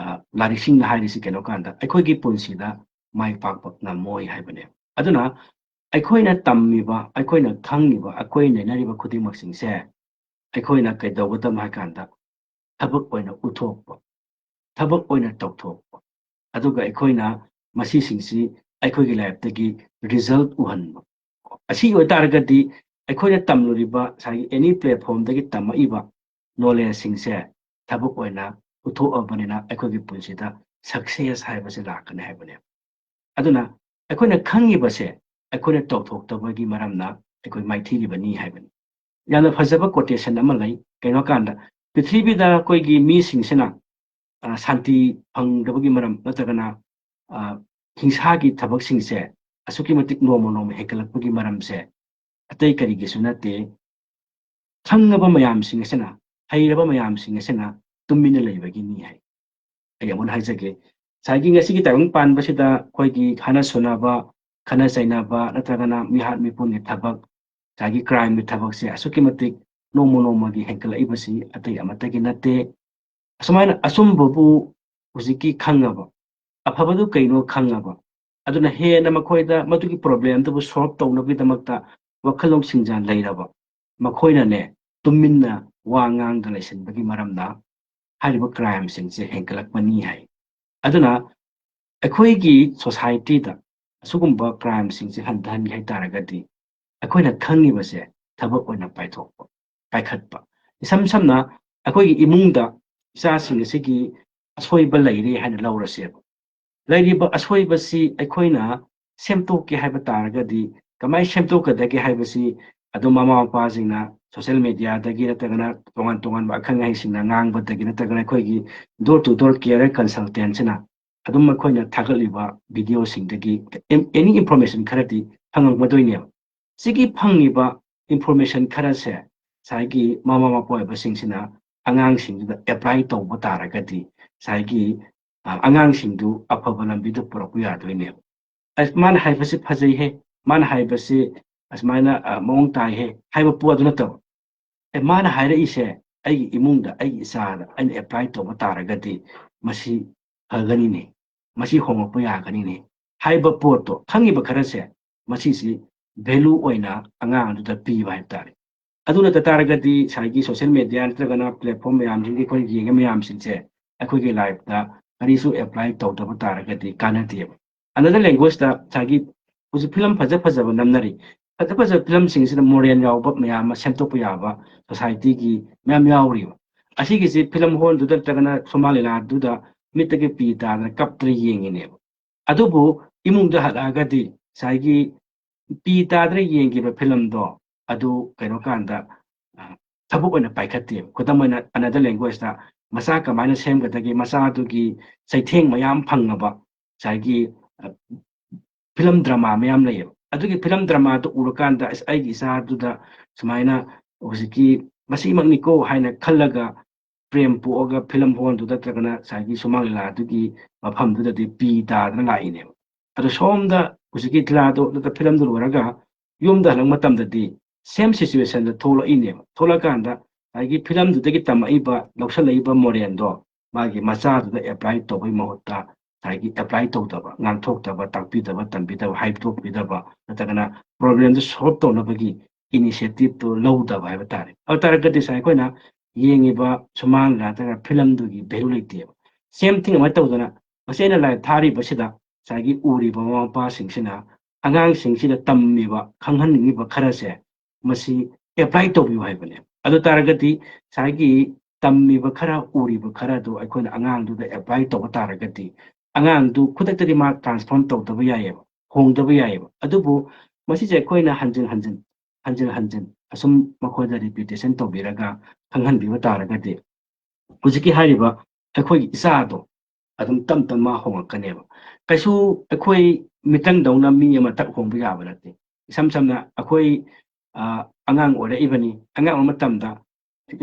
ꯂꯥꯏꯔꯤꯛꯁꯤꯡꯅ ꯍꯥꯏꯔꯤꯁꯤ ꯀꯩꯅꯣ ꯀꯥꯟꯗ ꯑꯩꯈꯣꯏꯒꯤ ꯄꯨꯟꯁꯤꯗ ꯃꯥꯏ ꯄꯥꯛꯄ ꯉꯝꯃꯣꯏ ꯍꯥꯏꯕꯅꯦ ꯑꯗꯨꯅ ꯑꯩꯈꯣꯏꯅ ꯇꯝꯃꯤꯕ ꯑꯩꯈꯣꯏꯅ ꯈꯪꯉꯤꯕ ꯑꯩꯈꯣꯏ ꯅꯩꯅꯔꯤꯕ ꯈꯨꯗꯤꯡꯃꯛꯁꯤꯡꯁꯦ ꯑꯩꯈꯣꯏꯅ ꯀꯩꯗꯧꯒꯗꯕ ꯍꯥꯏ ꯀꯥꯟꯗ ꯊꯕꯛ ꯑꯣꯏꯅ ꯎꯠꯊꯣꯛꯄ ꯊꯕꯛ ꯑꯣꯏꯅ ꯇꯧꯊꯣꯛꯄ ꯑꯗꯨꯒ ꯑꯩꯈꯣꯏꯅ ꯃꯁꯤꯁꯤꯡꯁꯤ ꯑꯩꯈꯣꯏꯒꯤ ꯂꯥꯏꯐꯇꯒꯤ ꯔꯤꯖꯜꯠ ꯎꯍꯟꯕ ꯑꯁꯤ ꯑꯣꯏꯇꯥꯔꯒꯗꯤ ꯑꯩꯈꯣꯏꯅ ꯇꯝꯂꯨꯔꯤꯕ ꯉꯁꯥꯏꯒꯤ ꯑꯦꯅꯤ ꯄ꯭ꯂꯦꯠꯐꯣꯝꯗꯒꯤ ꯇꯝꯃꯛꯏꯕ ꯅꯣꯂꯦꯖꯁꯤꯡꯁꯦ ꯊꯕꯛ ꯑꯣꯏꯅ ꯎꯠꯊꯣꯛꯑꯕꯅꯤꯅ ꯑꯩꯈꯣꯏꯒꯤ ꯄꯨꯟꯁꯤꯗ ꯁꯛꯁꯦꯁ ꯍꯥꯏꯕꯁꯦ ꯂꯥꯛꯀꯅꯤ ꯍꯥꯏꯕꯅꯦ ꯑꯗꯨꯅ ꯑꯩꯈꯣꯏꯅ ꯈꯪꯉꯤꯕꯁꯦ ꯑꯩꯈꯣꯏꯅ ꯇꯧꯊꯣꯛꯇꯕꯒꯤ ꯃꯔꯝꯅ ꯑꯩꯈꯣꯏ ꯃꯥꯏꯊꯤꯔꯤꯕꯅꯤ ꯍꯥꯏꯕꯅꯤ ꯌꯥꯝꯅ ꯐꯖꯕ ꯀꯣꯇꯦꯁꯟ ꯑꯃ ꯂꯩ ꯀꯩꯅꯣ ꯀꯥꯟꯗ ꯄ꯭ꯔꯤꯊꯤꯕꯤꯗ ꯑꯩꯈꯣꯏꯒꯤ ꯃꯤꯁꯤꯡꯁꯤꯅ ꯁꯥꯟꯇꯤ ꯐꯪꯗꯕꯒꯤ ꯃꯔꯝ ꯅꯠꯇ꯭ꯔꯒꯅ ꯍꯤꯡꯁꯥꯒꯤ ꯊꯕꯛꯁꯤꯡꯁꯦ ꯑꯁꯨꯛꯀꯤ ꯃꯇꯤꯛ ꯅꯣꯡꯃ ꯅꯣꯡꯃ ꯍꯦꯟꯒꯠꯂꯛꯄꯒꯤ ꯃꯔꯝꯁꯦ ꯑꯇꯩ ꯀꯔꯤꯒꯤꯁꯨ ꯅꯠꯇꯦ ꯈꯪꯉꯕ ꯃꯌꯥꯝꯁꯤꯡ ꯑꯁꯤꯅ ꯍꯩꯔꯕ ꯃꯌꯥꯝꯁꯤꯡ ꯑꯁꯤꯅ ꯇꯨꯃꯤꯟꯅ ꯂꯩꯕꯒꯤꯅꯤ ꯍꯥꯏ ꯑꯩ ꯑꯃꯨꯛ ꯍꯥꯏꯖꯒꯦ ꯉꯁꯥꯏꯒꯤ ꯉꯁꯤꯒꯤ ꯇꯥꯏꯕꯪ ꯄꯥꯟꯕꯁꯤꯗ ꯑꯩꯈꯣꯏꯒꯤ ꯈꯟꯅ ꯁꯨꯅꯕ ꯈꯟꯅ ꯆꯩꯅꯕ ꯅꯠꯇ꯭ꯔꯒꯅ ꯃꯤꯍꯥꯠ ꯃꯤꯄꯨꯟꯒꯤ ꯊꯕꯛ ꯉꯁꯥꯏꯒꯤ ꯀ꯭ꯔꯥꯏꯝꯒꯤ ꯊꯕꯛꯁꯦ ꯑꯁꯨꯛꯀꯤ ꯃꯇꯤꯛ ꯅꯣꯡꯃ ꯅꯣꯡꯃꯒꯤ ꯍꯦꯟꯒꯠꯂꯛꯏꯕꯁꯤ ꯑꯇꯩ ꯑꯃꯠꯇꯒꯤ ꯅꯠꯇꯦ ꯑꯁꯨꯃꯥꯏꯅ ꯑꯆꯨꯝꯕꯕꯨ ꯍꯧꯖꯤꯛꯀꯤ ꯈꯪꯉꯕ ꯑꯐꯕꯗꯨ ꯀꯩꯅꯣ ꯈꯪꯉꯕ ꯑꯗꯨꯅ ꯍꯦꯟꯅ ꯃꯈꯣꯏꯗ ꯃꯗꯨꯒꯤ ꯄ꯭ꯔꯣꯕ꯭ꯂꯦꯝꯗꯨꯕꯨ ꯁꯣꯜꯕ ꯇꯧꯅꯕꯒꯤꯗꯃꯛꯇ ꯋꯥꯈꯜ ꯂꯧꯁꯤꯡꯖ ꯂꯩꯔꯕ ꯃꯈꯣꯏꯅꯅꯦ ꯇꯨꯃꯤꯟꯅ ꯋꯥ ꯉꯥꯡꯗ ꯂꯩꯁꯤꯟꯕꯒꯤ ꯃꯔꯝꯅ ꯍꯥꯏꯔꯤꯕ ꯀ꯭ꯔꯥꯏꯝꯁꯤꯡꯁꯦ ꯍꯦꯟꯒꯠꯂꯛꯄꯅꯤ ꯍꯥꯏ ꯑꯗꯨꯅ ꯑꯩꯈꯣꯏꯒꯤ ꯁꯣꯁꯥꯏꯇꯤꯗ ꯑꯁꯤꯒꯨꯝꯕ ꯀ꯭ꯔꯥꯏꯝꯁꯤꯡꯁꯦ ꯍꯟꯊꯍꯟꯒꯦ ꯍꯥꯏꯇꯥꯔꯒꯗꯤ ꯑꯩꯈꯣꯏꯅ ꯈꯪꯉꯤꯕꯁꯦ ꯊꯕꯛ ꯑꯣꯏꯅ ꯄꯥꯏꯈꯠꯄ ꯏꯁꯝ ꯁꯝꯅ ꯑꯩꯈꯣꯏꯒꯤ ꯏꯃꯨꯡꯗ ꯏꯆꯥꯁꯤꯡ ꯑꯁꯤꯒꯤ ꯑꯁꯣꯏꯕ ꯂꯩꯔꯦ ꯍꯥꯏꯅ ꯂꯧꯔꯁꯦꯕ ꯂꯩꯔꯤꯕ ꯑꯁꯣꯏꯕꯁꯤ ꯑꯩꯈꯣꯏꯅ ꯁꯦꯝꯗꯣꯛꯀꯦ ꯍꯥꯏꯕ ꯇꯥꯔꯒꯗꯤ ꯀꯃꯥꯏꯅ ꯁꯦꯝꯗꯣꯛꯀꯗꯒꯦ ꯍꯥꯏꯕꯁꯤ ꯑꯗꯨꯝ ꯃꯃꯥ ꯃꯄꯥꯁꯤꯡꯅ ꯁꯣꯁꯤꯌꯦꯜ ꯃꯦꯗꯤꯌꯥꯗꯒꯤ ꯅꯠꯇ꯭ꯔꯒꯅ ꯇꯣꯉꯥꯟ ꯇꯣꯉꯥꯟꯕ ꯑꯈꯪ ꯑꯍꯩꯁꯤꯡꯅ ꯉꯥꯡꯕꯗꯒꯤ ꯅꯠꯇ꯭ꯔꯒꯅ ꯑꯩꯈꯣꯏꯒꯤ ꯗꯣꯔ ꯇꯨ ꯗꯣꯔ ꯀꯦꯌꯔ ꯀꯟꯁꯜꯇꯦꯟꯁꯤꯅ ꯑꯗꯨꯝ ꯑꯩꯈꯣꯏꯅ ꯊꯥꯒꯠꯂꯤꯕ ꯚꯤꯗꯤꯑꯣꯁꯤꯡꯗꯒꯤ ꯑꯦꯅꯤ ꯏꯟꯐꯣꯔꯃꯦꯁꯟ ꯈꯔꯗꯤ ꯐꯪꯉꯛꯀꯗꯣꯏꯅꯦꯕ ꯁꯤꯒꯤ ꯐꯪꯉꯤꯕ ꯏꯟꯐꯣꯔꯃꯦꯁꯟ ꯈꯔꯁꯦ ꯉꯁꯥꯏꯒꯤ ꯃꯃꯥ ꯃꯄꯥ ꯑꯣꯏꯕꯁꯤꯡꯁꯤꯅ ꯑꯉꯥꯡꯁꯤꯡꯗꯨꯗ ꯑꯦꯄ꯭ꯂꯥꯏ ꯇꯧꯕ ꯇꯥꯔꯒꯗꯤ ꯉꯁꯥꯏꯒꯤ ꯑꯉꯥꯡꯁꯤꯡꯗꯨ ꯑꯐꯕ ꯂꯝꯕꯤꯗ ꯄꯨꯔꯛꯄ ꯌꯥꯗꯣꯏꯅꯦꯕ ꯃꯥꯅ ꯍꯥꯏꯕꯁꯤ ꯐꯖꯩꯍꯦ ꯃꯥꯅ ꯍꯥꯏꯕꯁꯤ ꯑꯁꯨꯃꯥꯏꯅ ꯃꯑꯣꯡ ꯇꯥꯏꯍꯦ ꯍꯥꯏꯕ ꯄꯣꯠ ꯑꯗꯨ ꯅꯠꯇꯕ ꯃꯥꯅ ꯍꯥꯏꯔꯛꯏꯁꯦ ꯑꯩꯒꯤ ꯏꯃꯨꯡꯗ ꯑꯩꯒꯤ ꯏꯆꯥꯗ ꯑꯩꯅ ꯑꯦꯄ꯭ꯂꯥꯏ ꯇꯧꯕ ꯇꯥꯔꯒꯗꯤ ꯃꯁꯤ ꯐꯒꯅꯤꯅꯦ ꯃꯁꯤ ꯍꯣꯡꯉꯛꯄ ꯌꯥꯒꯅꯤꯅꯦ ꯍꯥꯏꯕ ꯄꯣꯠꯇꯣ ꯈꯪꯉꯤꯕ ꯈꯔꯁꯦ ꯃꯁꯤꯁꯤ ꯚꯦꯂꯨ ꯑꯣꯏꯅ ꯑꯉꯥꯡ ꯑꯗꯨꯗ ꯄꯤꯕ ꯍꯥꯏꯕ ꯇꯥꯔꯦ ꯑꯗꯨ ꯅꯠꯇ ꯇꯥꯔꯒꯗꯤ ꯉꯁꯥꯏꯒꯤ ꯁꯣꯁꯤꯌꯦꯜ ꯃꯦꯗꯤꯌꯥ ꯅꯠꯇ꯭ꯔꯒꯅ ꯄ꯭ꯂꯦꯠꯐꯣꯝ ꯃꯌꯥꯝꯁꯤꯡꯒꯤ ꯑꯩꯈꯣꯏꯅ ꯌꯦꯡꯉ ꯃꯌꯥꯝꯁꯤꯡꯁꯦ ꯑꯩꯈꯣꯏꯒꯤ ꯂꯥꯏꯐꯇ ꯀꯔꯤꯁꯨ ꯑꯦꯄ꯭ꯂꯥꯏ ꯇꯧꯗꯕ ꯇꯥꯔꯒꯗꯤ ꯀꯥꯟꯅꯗꯦꯕ ꯑꯅꯗꯔ ꯂꯦꯡꯒ꯭ꯋꯦꯖꯇ ꯉꯁꯥꯏꯒꯤ ꯍꯧꯖꯤꯛ ꯐꯤꯂꯝ ꯐꯖ ꯐꯖꯕ ꯅꯝꯅꯔꯤ ꯐꯖ ꯐꯖꯕ ꯐꯤꯂꯝꯁꯤꯡꯁꯤꯗ ꯃꯣꯔꯦꯜ ꯌꯥꯎꯕ ꯃꯌꯥꯝ ꯑꯃ ꯁꯦꯝꯗꯣꯛꯄ ꯌꯥꯕ ꯁꯣꯁꯥꯏꯇꯤꯒꯤ ꯃꯌꯥꯝ ꯌꯥꯎꯔꯤꯕ ꯑꯁꯤꯒꯤꯁꯤ ꯐꯤꯂꯝ ꯍꯣꯜꯗꯨꯗ ꯅꯠꯇ꯭ꯔꯒꯅ ꯁꯨꯃꯥꯡ ꯂꯤꯂꯥꯗꯨꯗ ꯃꯤꯠꯇꯒꯤ ꯄꯤ ꯇꯥꯗꯅ ꯀꯞꯇꯅ ꯌꯦꯡꯉꯤꯅꯦꯕ ꯑꯗꯨꯕꯨ ꯏꯃꯨꯡꯗ ꯍꯜꯂꯛꯑꯒꯗꯤ ꯉꯁꯥꯏꯒꯤ ꯄꯤ ꯇꯥꯗꯅ ꯌꯦꯡꯈꯤꯕ ꯐꯤꯂꯝꯗꯣ ꯑꯗꯨ ꯀꯩꯅꯣ ꯀꯥꯟꯗ ꯊꯕꯛ ꯑꯣꯏꯅ ꯄꯥꯏꯈꯠꯇꯦꯕ ꯈꯨꯗꯝ ꯑꯣꯏꯅ ꯑꯅꯗꯔ ꯂꯦꯡꯒ꯭ꯋꯦꯖꯇ ꯃꯆꯥ ꯀꯃꯥꯏꯅ ꯁꯦꯝꯒꯗꯒꯦ ꯃꯆꯥꯗꯨꯒꯤ ꯆꯩꯊꯦꯡ ꯃꯌꯥꯝ ꯐꯪꯉꯕ ꯉꯁꯥꯏꯒꯤ ꯐꯤꯂꯝ ꯗ꯭ꯔꯃꯥ ꯃꯌꯥꯝ ꯂꯩꯌꯦꯕ ꯑꯗꯨꯒꯤ ꯐꯤꯂꯝ ꯗ꯭ꯔꯃꯥꯗꯨ ꯎꯔꯀꯥꯟꯗ ꯑꯩꯒꯤ ꯏꯆꯥꯗꯨꯗ ꯁꯨꯃꯥꯏꯅ ꯍꯧꯖꯤꯛꯀꯤ ꯃꯁꯤꯃꯛꯅꯤꯀꯣ ꯍꯥꯏꯅ ꯈꯜꯂꯒ ꯄ꯭ꯔꯦꯝ ꯄꯣꯛꯑꯒ ꯐꯤꯂꯝ ꯍꯣꯜꯗꯨꯗ ꯅꯠꯇ꯭ꯔꯒꯅ ꯉꯁꯥꯏꯒꯤ ꯁꯨꯃꯥꯡ ꯂꯤꯂꯥꯗꯨꯒꯤ ꯃꯐꯝꯗꯨꯗꯗꯤ ꯄꯤ ꯇꯥꯗꯅ ꯂꯥꯛꯏꯅꯦꯕ ꯑꯗꯣ ꯁꯣꯝꯗ ꯍꯧꯖꯤꯛꯀꯤ ꯂꯤꯂꯥꯗꯣ ꯅꯠꯇ꯭ꯔꯒ ꯐꯤꯂꯝꯗꯨ ꯂꯣꯏꯔꯒ ꯌꯨꯝꯗ ꯍꯜꯂꯛꯄ ꯃꯇꯝꯗꯗꯤ ꯁꯦꯝ ꯁꯤꯆꯨꯋꯦꯁꯟꯗ ꯊꯣꯛꯂꯛꯏꯅꯦꯕ ꯊꯣꯛꯂꯛꯀꯥꯟꯗ ꯉꯁꯥꯏꯒꯤ ꯐꯤꯂꯝꯗꯨꯗꯒꯤ ꯇꯝꯃꯛꯏꯕ ꯂꯧꯁꯜꯂꯛꯏꯕ ꯃꯣꯔꯦꯜꯗꯣ ꯃꯥꯒꯤ ꯃꯆꯥꯗꯨꯗ ꯑꯦꯄ꯭ꯂꯥꯏ ꯇꯧꯕꯒꯤ ꯃꯍꯨꯠꯇ ꯉꯁꯥꯏꯒꯤ ꯑꯦꯄ꯭ꯂꯥꯏ ꯇꯧꯗꯕ ꯉꯥꯡꯊꯣꯛꯇꯕ ꯇꯥꯛꯄꯤꯗꯕ ꯇꯝꯕꯤꯗꯕ ꯍꯥꯏꯗꯣꯛꯄꯤꯗꯕ ꯅꯠꯇ꯭ꯔꯒꯅ ꯄ꯭ꯔꯣꯕ꯭ꯂꯦꯝꯗꯨ ꯁꯣꯜꯕ ꯇꯧꯅꯕꯒꯤ ꯏꯅꯤꯁꯤꯌꯦꯇꯤꯞꯇꯨ ꯂꯧꯗꯕ ꯍꯥꯏꯕ ꯇꯥꯔꯦ ꯑꯗꯨ ꯇꯥꯔꯒꯗꯤ ꯉꯁꯥꯏ ꯑꯩꯈꯣꯏꯅ ꯌꯦꯡꯉꯤꯕ ꯁꯨꯃꯥꯡ ꯂꯤꯂꯥ ꯅꯠꯇ꯭ꯔꯒꯅ ꯐꯤꯂꯝꯗꯨꯒꯤ ꯚꯦꯂꯨ ꯂꯩꯇꯦꯕ ꯁꯦꯝ ꯊꯤꯡ ꯑꯃ ꯇꯧꯗꯅ ꯃꯁꯤ ꯑꯩꯅ ꯂꯥꯏꯔꯤꯛ ꯊꯥꯔꯤꯕꯁꯤꯗ ꯉꯁꯥꯏꯒꯤ ꯎꯔꯤꯕ ꯃꯃꯥ ꯃꯄꯥꯁꯤꯡꯁꯤꯅ ꯑꯉꯥꯡꯁꯤꯡꯁꯤꯗ ꯇꯝꯃꯤꯕ ꯈꯪꯍꯟꯅꯤꯡꯉꯤꯕ ꯈꯔꯁꯦ ꯃꯁꯤ ꯑꯦꯄ꯭ꯂꯥꯏ ꯇꯧꯕꯤꯌꯨ ꯍꯥꯏꯕꯅꯦ ꯑꯗꯨ ꯇꯥꯔꯒꯗꯤ ꯉꯁꯥꯏꯒꯤ ꯇꯝꯃꯤꯕ ꯈꯔ ꯎꯔꯤꯕ ꯈꯔꯗꯨ ꯑꯩꯈꯣꯏꯅ ꯑꯉꯥꯡꯗꯨꯗ ꯑꯦꯄ꯭ꯂꯥꯏ ꯇꯧꯕ ꯇꯥꯔꯒꯗꯤ ꯑꯉꯥꯡꯗꯨ ꯈꯨꯗꯛꯇꯗꯤ ꯃꯥ ꯇ꯭ꯔꯥꯟꯁꯐꯣꯔꯝ ꯇꯧꯗꯕ ꯌꯥꯏꯑꯕ ꯍꯣꯡꯗꯕ ꯌꯥꯏꯑꯕ ꯑꯗꯨꯕꯨ ꯃꯁꯤꯁꯦ ꯑꯩꯈꯣꯏꯅ ꯍꯟꯖꯤꯟ ꯍꯟꯖꯤꯟ ꯑꯁꯨꯝ ꯃꯈꯣꯏꯗ ꯔꯤꯄꯤꯇꯦꯁꯟ ꯇꯧꯕꯤꯔꯒ ꯈꯪꯍꯟꯕꯤꯕ ꯇꯥꯔꯒꯗꯤ ꯍꯧꯖꯤꯛꯀꯤ ꯍꯥꯏꯔꯤꯕ ꯑꯩꯈꯣꯏꯒꯤ ꯏꯆꯥꯗꯣ ꯑꯗꯨꯝ ꯇꯞ ꯇꯞꯅ ꯍꯣꯡꯉꯛꯀꯅꯦꯕ ꯀꯩꯁꯨ ꯑꯩꯈꯣই ꯃꯤꯇꯪꯗꯧꯅ ꯃꯤ ꯑꯃ ꯊꯛ ꯍꯣꯡꯕ ꯌꯥꯕ ꯅꯠꯇꯦ ꯏꯁꯝ ꯁꯝꯅ ꯑꯩꯈꯣই ꯑꯉꯥꯡ ꯑꯣꯏꯔꯛꯏꯕꯅꯤ ꯑꯉꯥꯡ ꯑꯣꯏꯕ ꯃꯇꯝꯗ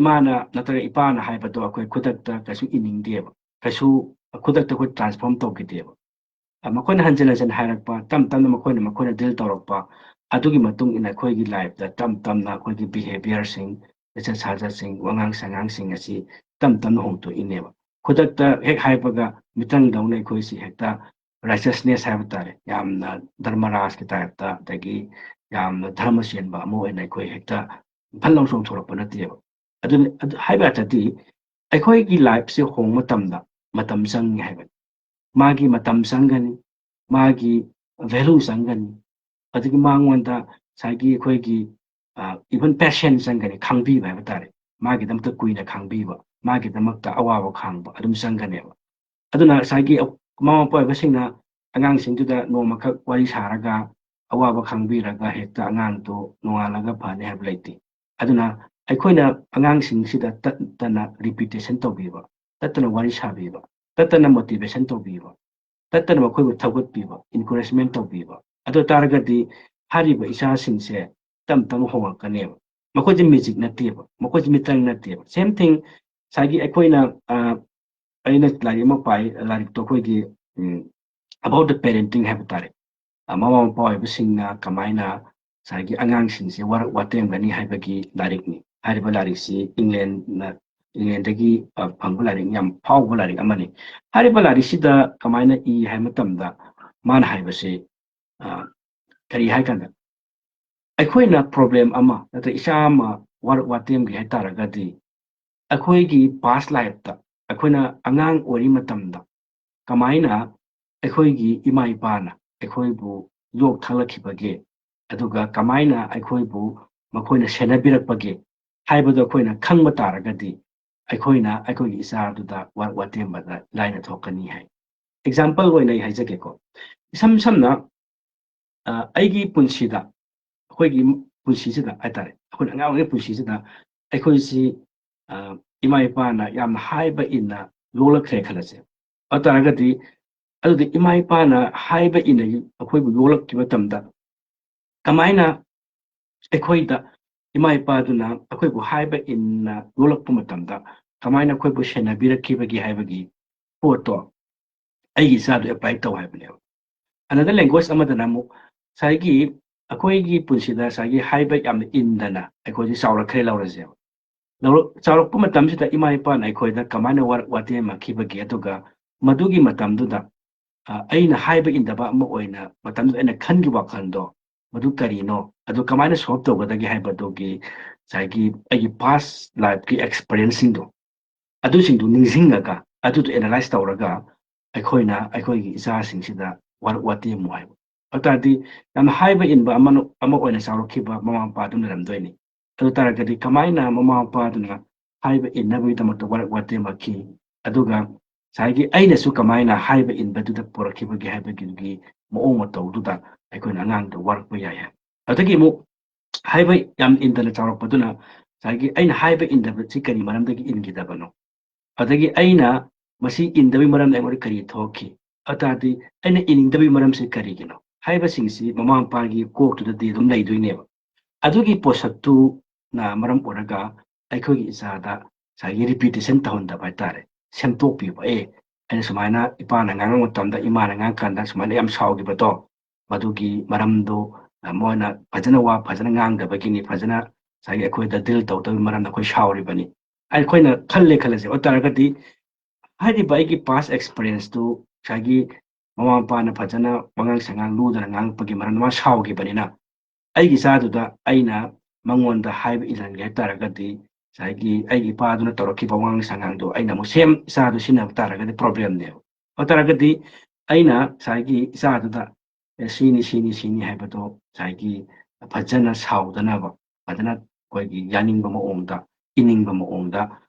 ꯏꯃꯥꯅ ꯅꯠꯇ꯭ꯔꯒ ꯏꯄꯥꯅ ꯍꯥꯏꯕꯗꯣ ꯑꯩꯈꯣꯏ ꯈꯨꯗꯛꯇ ꯀꯩꯁꯨ ꯏꯅꯤꯡꯗꯦꯕ ꯀꯩꯁꯨ ꯈꯨꯗꯛꯇ ꯑꯩꯈꯣꯏ ꯇ꯭ꯔꯥꯟꯁꯐꯣꯔꯝ ꯇꯧꯈꯤꯗꯦꯕ ꯃꯈꯣꯏꯅ ꯍꯟꯖꯤꯟ ꯍꯟꯖꯤꯟ ꯍꯥꯏꯔꯛꯄ ꯇꯞ ꯇꯞꯅ ꯃꯈꯣꯏꯅ ꯗꯤꯜ ꯇꯧꯔꯛꯄ ꯑꯗꯨꯒꯤ ꯃꯇꯨꯡ ꯏꯟꯅ ꯑꯩꯈꯣꯏꯒꯤ ꯂꯥꯏꯐꯇ ꯇꯞ ꯇꯞꯅ ꯑꯩꯈꯣꯏꯒꯤ ꯕꯤꯍꯦꯕꯤꯌꯔꯁꯤꯡ ꯂꯤꯆꯠ ꯁꯥꯖꯠꯁꯤꯡ ꯋꯥꯉꯥꯡ ꯁꯉꯥꯡꯁꯤꯡ ꯑꯁꯤ ꯇꯝ ꯇꯝꯅ ꯍꯣꯡꯗꯣꯛꯏꯅꯦꯕ ꯈꯨꯗꯛꯇ ꯍꯦꯛ ꯍꯥꯏꯕꯒ ꯃꯤꯇꯪꯗꯧꯅ ꯑꯩꯈꯣꯏꯁꯤ ꯍꯦꯛꯇ ꯔꯥꯏꯆꯁꯅꯦꯁ ꯍꯥꯏꯕ ꯇꯥꯔꯦ ꯌꯥꯝꯅ ꯙꯔꯃꯔꯥꯖꯀꯤ ꯇꯥꯏꯞꯇ ꯑꯗꯒꯤ ꯌꯥꯝꯅ ꯙꯔꯃ ꯆꯦꯟꯕ ꯑꯃ ꯑꯣꯏꯅ ꯑꯩꯈꯣꯏ ꯍꯦꯛꯇ ꯐꯜ ꯂꯥꯎ ꯆꯣꯡꯊꯣꯔꯛꯄ ꯅꯠꯇꯦꯕ ꯑꯗꯨꯅ ꯍꯥꯏꯕ ꯑꯔꯊꯗꯤ ꯑꯩꯈꯣꯏꯒꯤ ꯂꯥꯏꯐꯁꯦ ꯍꯣꯡꯕ ꯃꯇꯝꯗ ꯃꯇꯝ ꯆꯪꯉꯤ ꯍꯥꯏꯕꯅꯤ ꯃꯥꯒꯤ ꯃꯇꯝ ꯆꯪꯒꯅꯤ ꯃꯥꯒꯤ ꯚꯦꯂꯨ ꯆꯪꯒꯅꯤ ꯑꯗꯒꯤ ꯃꯉꯣꯟꯗ ꯉꯁꯥꯏꯒꯤ ꯑꯩꯈꯣꯏꯒꯤ ꯏꯚꯟ ꯄꯦꯁꯦꯟ ꯆꯪꯒꯅꯤ ꯈꯪꯕꯤꯕ ꯍꯥꯏꯕ ꯇꯥꯔꯦ ꯃꯥꯒꯤꯗꯃꯛꯇ ꯀꯨꯏꯅ ꯈꯪꯕꯤꯕ ꯃꯥꯒꯤꯗꯃꯛꯇ ꯑꯋꯥꯕ ꯈꯥꯡꯕ ꯑꯗꯨꯝ ꯆꯪꯒꯅꯦꯕ ꯑꯗꯨꯅ ꯉꯁꯥꯏꯒꯤ ꯃꯃꯥ ꯃꯄꯥ ꯑꯣꯏꯕꯁꯤꯡꯅ ꯑꯉꯥꯡꯁꯤꯡꯗꯨꯗ ꯅꯣꯡꯃꯈꯛ ꯋꯥꯔꯤ ꯁꯥꯔꯒ ꯑꯋꯥꯕ ꯈꯪꯕꯤꯔꯒ ꯍꯦꯛꯇ ꯑꯉꯥꯡꯗꯣ ꯅꯣꯡꯉꯥꯜꯂꯒ ꯐꯅꯤ ꯍꯥꯏꯕ ꯂꯩꯇꯦ ꯑꯗꯨꯅ ꯑꯩꯈꯣꯏꯅ ꯑꯉꯥꯡꯁꯤꯡꯁꯤꯗ ꯇꯠꯇꯅ ꯔꯤꯄꯤꯇꯦꯁꯟ ꯇꯧꯕꯤꯕ ꯇꯠꯇꯅ ꯋꯥꯔꯤ ꯁꯥꯕꯤꯕ ꯇꯠꯇꯅ ꯃꯣꯇꯤꯚꯦꯁꯟ ꯇꯧꯕꯤꯕ ꯇꯠꯇꯅ ꯃꯈꯣꯏꯕꯨ ꯊꯧꯒꯠꯄꯤꯕ ꯏꯟꯀꯔꯦꯖꯃꯦꯟ ꯇꯧꯕꯤꯕ ꯑꯗꯨ ꯇꯥꯔꯒꯗꯤ ꯍꯥꯏꯔꯤꯕ ꯏꯆꯥꯁꯤꯡꯁꯦ ꯇꯞ ꯇꯞꯅ ꯍꯣꯡꯉꯛꯀꯅꯦꯕ ꯃꯈꯣꯏꯁꯦ ꯃꯦꯖꯤꯛ ꯅꯠꯇꯦꯕ ꯃꯈꯣꯏꯁꯦ ꯃꯤꯇ꯭ꯔꯪ ꯅꯠꯇꯦꯕ ꯁꯦꯝ ꯊꯤꯡ ꯉꯁꯥꯏꯒꯤ ꯑꯩꯈꯣꯏꯅ ꯑꯩꯅ ꯂꯥꯏꯔꯤꯛ ꯑꯃ ꯄꯥꯏ ꯂꯥꯏꯔꯤꯛꯇꯣ ꯑꯩꯈꯣꯏꯒꯤ ꯑꯕꯥꯎꯠ ꯗ ꯄꯦꯔꯦꯟꯇꯤꯡ ꯍꯥꯏꯕ ꯇꯥꯔꯦ ꯃꯃꯥ ꯃꯄꯥ ꯑꯣꯏꯕꯁꯤꯡꯅ ꯀꯃꯥꯏꯅ ꯉꯁꯥꯏꯒꯤ ꯑꯉꯥꯡꯁꯤꯡꯁꯦ ꯋꯥꯔꯛ ꯋꯥꯇꯦꯝꯒꯅꯤ ꯍꯥꯏꯕꯒꯤ ꯂꯥꯏꯔꯤꯛꯅꯤ ꯍꯥꯏꯔꯤꯕ ꯂꯥꯏꯔꯤꯛꯁꯤ ꯏꯪꯂꯦꯟꯗꯒꯤ ꯐꯪꯕ ꯂꯥꯏꯔꯤꯛ ꯌꯥꯝ ꯐꯥꯎꯕ ꯂꯥꯏꯔꯤꯛ ꯑꯃꯅꯤ ꯍꯥꯏꯔꯤꯕ ꯂꯥꯏꯔꯤꯛꯁꯤꯗ ꯀꯃꯥꯏꯅ ꯏ ꯍꯥꯏꯕ ꯃꯇꯝꯗ ꯃꯥꯅ ꯍꯥꯏꯕꯁꯤ ꯀꯔꯤ ꯍꯥꯏ ꯀꯥꯟꯗ ꯑꯩꯈꯣꯏꯅ ꯄ꯭ꯔꯣꯕ꯭ꯂꯦꯝ ꯑꯃ ꯅꯠꯇ꯭ꯔꯒ ꯏꯆꯥ ꯑꯃ ꯋꯥꯔꯛ ꯋꯥꯇꯦꯝꯒꯤ ꯍꯥꯏꯇꯥꯔꯒꯗꯤ ꯑꯩꯈꯣꯏꯒꯤ ꯄꯥꯁ ꯂꯥꯏꯐꯇ ꯑꯩꯈꯣꯏꯅ ꯑꯉꯥꯡ ꯑꯣꯏꯔꯤ ꯃꯇꯝꯗ ꯀꯃꯥꯏꯅ ꯑꯩꯈꯣꯏꯒꯤ ꯏꯃꯥ ꯏꯄꯥꯅ ꯑꯩꯈꯣꯏꯕु ꯌꯣꯛ ꯊꯥꯛꯂꯛꯈꯤꯕꯒꯦ ꯑꯗꯨꯒ ꯀꯃꯥꯏꯅ ꯑꯩꯈꯣꯏꯕꯨ ꯃꯈꯣꯏꯅ ꯁꯦꯟꯅꯕꯤꯔꯛꯄꯒꯦ ꯍꯥꯏꯕꯗꯣ ꯑꯩꯈꯣꯏꯅ ꯈꯪꯕ ꯇꯥꯔꯒꯗꯤ ꯑꯩꯈꯣꯏꯅ ꯑꯩꯈꯣꯏꯒꯤ ꯏꯆꯥꯗꯨꯗ ꯋꯥꯔꯛ ꯋꯥꯇꯦꯝꯕꯗ ꯂꯥꯏꯅ ꯊꯣꯛꯀꯅꯤ ꯍꯥꯏ ꯑꯦꯛꯖꯥꯝꯄꯜ ꯑꯣꯏꯅ ꯑꯩ ꯍꯥꯏꯖꯒꯦꯀꯣ ꯏꯁꯝ ꯁꯝꯅ ꯑꯩꯒꯤ ꯄꯨꯟꯁꯤꯗ ꯑꯩꯈꯣꯏꯒꯤ ꯄꯨꯟꯁꯤꯁꯤꯗ ꯍꯥꯏꯇꯥꯔꯦ ꯑꯩꯈꯣꯏꯅ ꯑꯉꯥꯡ ꯑꯣꯏꯔꯤꯉꯩ ꯄꯨꯟꯁꯤꯁꯤꯗ ꯑꯩꯈꯣꯏꯁꯤ ꯏꯃꯥ ꯏꯄꯥꯅ ꯌꯥꯝꯅ ꯍꯥꯏꯕ ꯏꯟꯅ ꯌꯣꯛꯂꯛꯈ꯭ꯔꯦ ꯈꯜꯂꯁꯦ ꯑꯗꯨ ꯇꯥꯔꯒꯗꯤ ꯑꯗꯨꯗꯤ ꯏꯃꯥ ꯏꯄꯥꯅ ꯍꯥꯏꯕ ꯏꯟꯅ ꯑꯩꯈꯣꯏꯕꯨ ꯌꯣꯛꯂꯛꯈꯤꯕ ꯃꯇꯝꯗ ꯀꯃꯥꯏꯅ ꯑꯩꯈꯣꯏꯗ ꯏꯃꯥ ꯏꯄꯥꯗꯨꯅ ꯑꯩꯈꯣꯏꯕꯨ ꯍꯥꯏꯕ ꯏꯟꯅ ꯌꯣꯛꯂꯛꯄ ꯃꯇꯝꯗ ꯀꯃꯥꯏꯅ ꯑꯩꯈꯣꯏꯕꯨ ꯁꯦꯟꯅꯕꯤꯔꯛꯈꯤꯕꯒꯦ ꯍꯥꯏꯕꯒꯤ ꯄꯣꯠꯇꯣ ꯑꯩꯒꯤ ꯏꯆꯥꯗꯣ ꯑꯦꯄ꯭ꯂꯥꯏ ꯇꯧ ꯍꯥꯏꯕꯅꯦꯕ ꯑꯅꯗꯔ ꯂꯦꯡꯒ꯭ꯋꯦꯖ ꯑꯃꯗꯅ ꯑꯃꯨꯛ ꯉꯁꯥꯏꯒꯤ ꯑꯩꯈꯣꯏꯒꯤ ꯄꯨꯟꯁꯤꯗ ꯉꯁꯥꯏꯒꯤ ꯍꯥꯏꯕ ꯌꯥꯝꯅ ꯏꯟꯗꯅ ꯑꯩꯈꯣꯏꯁꯤ ꯆꯥꯎꯔꯛꯈ꯭ꯔꯦ ꯂꯧꯔꯁꯦꯕ ꯆꯥꯎꯔꯛꯄ ꯃꯇꯝꯁꯤꯗ ꯏꯃꯥ ꯏꯄꯥꯅ ꯑꯩꯈꯣꯏꯗ ꯀꯃꯥꯏꯅ ꯋꯥꯇꯦꯝꯃꯛꯈꯤꯕꯒꯦ ꯑꯗꯨꯒ ꯃꯗꯨꯒꯤ ꯃꯇꯝꯗꯨꯗ ꯑꯩꯅ ꯍꯥꯏꯕ ꯏꯟꯗꯕ ꯑꯃ ꯑꯣꯏꯅ ꯃꯇꯝꯗꯨꯗ ꯑꯩꯅ ꯈꯟꯈꯤꯕ ꯋꯥꯈꯜꯗꯣ ꯃꯗꯨ ꯀꯔꯤꯅꯣ ꯑꯗꯨ ꯀꯃꯥꯏꯅ ꯁꯣꯜꯕ ꯇꯧꯒꯗꯒꯦ ꯍꯥꯏꯕꯗꯨꯒꯤ ꯉꯁꯥꯏꯒꯤ ꯑꯩꯒꯤ ꯄꯥꯁ ꯂꯥꯏꯐꯀꯤ ꯑꯦꯛꯁꯄꯔꯤꯌꯦꯟꯁꯁꯤꯡꯗꯣ ꯑꯗꯨꯁꯤꯡꯗꯨ ꯅꯤꯡꯁꯤꯡꯉꯒ ꯑꯗꯨꯗꯣ ꯑꯦꯅꯥꯂꯥꯏꯁ ꯇꯧꯔꯒ ꯑꯩꯈꯣꯏꯅ ꯑꯩꯈꯣꯏꯒꯤ ꯏꯆꯥꯁꯤꯡꯁꯤꯗ ꯋꯥꯔꯛ ꯋꯥꯇꯦꯝꯃꯨ ꯍꯥꯏꯕ ꯑꯗꯨ ꯇꯥꯔꯗꯤ ꯌꯥꯝꯅ ꯍꯥꯏꯕ ꯏꯟꯕ ꯑꯃ ꯑꯣꯏꯅ ꯆꯥꯎꯔꯛꯈꯤꯕ ꯃꯃꯥ ꯃꯄꯥ ꯑꯗꯨꯝ ꯂꯩꯔꯝꯗꯣꯏꯅꯤ ꯑꯗꯨ ꯇꯥꯔꯒꯗꯤ ꯀꯃꯥꯏꯅ ꯃꯃꯥ ꯃꯄꯥꯗꯨꯅ ꯍꯥꯏꯕ ꯏꯟꯅꯕꯒꯤꯗꯃꯛꯇ ꯋꯥꯔꯛ ꯋꯥꯇꯦꯝꯃꯛꯈꯤ ꯑꯗꯨꯒ ꯉꯁꯥꯏꯒꯤ ꯑꯩꯅꯁꯨ ꯀꯃꯥꯏꯅ ꯍꯥꯏꯕ ꯏꯟꯕꯗꯨꯗ ꯄꯣꯔꯛꯈꯤꯕꯒꯦ ꯍꯥꯏꯕꯒꯤ ꯃꯑꯣꯡ ꯃꯇꯧꯗꯨꯗ ꯑꯩꯈꯣꯏꯅ ꯑꯉꯥꯡꯗ ꯋꯥꯔꯛꯄ ꯌꯥꯏ ꯍꯥꯏ ꯑꯗꯒꯤ ꯑꯃꯨꯛ ꯍꯥꯏꯕ ꯌꯥꯝ ꯏꯟꯗꯅ ꯆꯥꯎꯔꯛꯄꯗꯨꯅ ꯉꯁꯥꯏꯒꯤ ꯑꯩꯅ ꯍꯥꯏꯕ ꯏꯟꯗꯕꯁꯤ ꯀꯔꯤ ꯃꯔꯝꯗꯒꯤ ꯏꯟꯈꯤꯗꯕꯅꯣ ꯑꯗꯒꯤ ꯑꯩꯅ ꯃꯁꯤ ꯏꯟꯗꯕꯒꯤ ꯃꯔꯝꯗ ꯑꯩꯉꯣꯟꯗ ꯀꯔꯤ ꯊꯣꯛꯈꯤ ꯑꯗꯨꯇꯥꯔꯗꯤ ꯑꯩꯅ ꯏꯅꯤꯡꯗꯕꯒꯤ ꯃꯔꯝꯁꯤ ꯀꯔꯤꯒꯤꯅꯣ ꯍꯥꯏꯕꯁꯤꯡꯁꯤ ꯃꯃꯥ ꯃꯄꯥꯒꯤ ꯀꯣꯛꯇꯨꯗꯗꯤ ꯑꯗꯨꯝ ꯂꯩꯗꯣꯏꯅꯦꯕ ꯑꯗꯨꯒꯤ ꯄꯣꯠꯁꯛꯇꯨꯅ ꯃꯔꯝ ꯑꯣꯏꯔꯒ ꯑꯩꯈꯣꯏꯒꯤ ꯏꯆꯥꯗ ꯉꯁꯥꯏꯒꯤ ꯔꯤꯄꯤꯇꯦꯁꯟ ꯇꯧꯍꯟꯗꯕ ꯍꯥꯏꯇꯥꯔꯦ ꯁꯦꯝꯗꯣꯛꯄꯤꯕ ꯑꯩꯅ ꯁꯨꯃꯥꯏꯅ ꯏꯄꯥꯅ ꯉꯥꯡꯕ ꯃꯇꯝꯗ ꯏꯃꯥꯅ ꯉꯥꯡꯀꯥꯟꯗ ꯁꯨꯃꯥꯏꯅ ꯌꯥꯝ ꯁꯥꯎꯈꯤꯕꯗꯣ ꯃꯗꯨꯒꯤ ꯃꯔꯝꯗꯣ ꯃꯣꯏꯅ ꯐꯖꯅ ꯐꯖꯅ ꯉꯥꯡꯗꯕꯒꯤꯅꯤ ꯐꯖꯅ ꯉꯁꯥꯏꯒꯤ ꯑꯩꯈꯣꯏꯗ ꯗꯤꯜ ꯇꯧꯗꯕꯒꯤ ꯃꯔꯝꯗ ꯑꯩꯈꯣꯏ ꯁꯥꯎꯔꯤꯕꯅꯤ ꯑꯩꯈꯣꯏꯅ ꯈꯜꯂꯁꯦ ꯑꯗꯨ ꯇꯥꯔꯒꯗꯤ ꯍꯥꯏꯔꯤꯕ ꯑꯩꯒꯤ ꯄꯥꯁ ꯑꯦꯛꯁꯄꯔꯤꯌꯦꯟꯁꯇꯨ ꯉꯁꯥꯏꯒꯤ ꯃꯃꯥ ꯃꯄꯥꯅ ꯐꯖꯅ ꯋꯥꯉꯥꯡ ꯁꯉꯥꯡ ꯂꯨꯗꯅ ꯉꯥꯡꯉꯛꯄꯒꯤ ꯃꯔꯝꯗ ꯃꯥ ꯁꯥꯎꯈꯤꯕꯅꯤꯅ ꯑꯩꯒꯤ ꯏꯆꯥꯗꯨꯗ ꯑꯩꯅ ꯃꯉꯣꯟꯗ ꯍꯥꯏꯕ ꯏꯜꯍꯟꯒꯦ ꯍꯥꯏꯇꯥꯔꯒꯗꯤ ꯉꯁꯥꯏꯒꯤ ꯑꯩꯒꯤ ꯏꯄꯥꯗꯨꯅ ꯇꯧꯔꯛꯈꯤꯕ ꯋꯥꯉꯥꯡ ꯁꯉꯥꯡꯗꯣ ꯑꯩꯅ ꯑꯃꯨꯛ ꯁꯦꯝ ꯏꯆꯥꯗꯨ ꯁꯤꯖꯤꯟꯅꯕ ꯇꯥꯔꯒꯗꯤ ꯄ꯭ꯔꯣꯕ꯭ꯂꯦꯝꯅꯦꯕ ꯑꯗꯨ ꯇꯥꯔꯒꯗꯤ ꯑꯩꯅ ꯉꯁꯥꯏꯒꯤ ꯏꯆꯥꯗꯨꯗ ꯁꯤꯅꯤ ꯍꯥꯏꯕꯗꯣ ꯉꯁꯥꯏꯒꯤ ꯐꯖꯅ ꯁꯥꯎꯗꯅꯕ ꯐꯖꯅ ꯑꯩꯈꯣꯏꯒꯤ ꯌꯥꯅꯤꯡꯕ ꯃꯑꯣꯡꯗ ꯏꯅꯤꯡꯕ ꯃꯑꯣꯡꯗ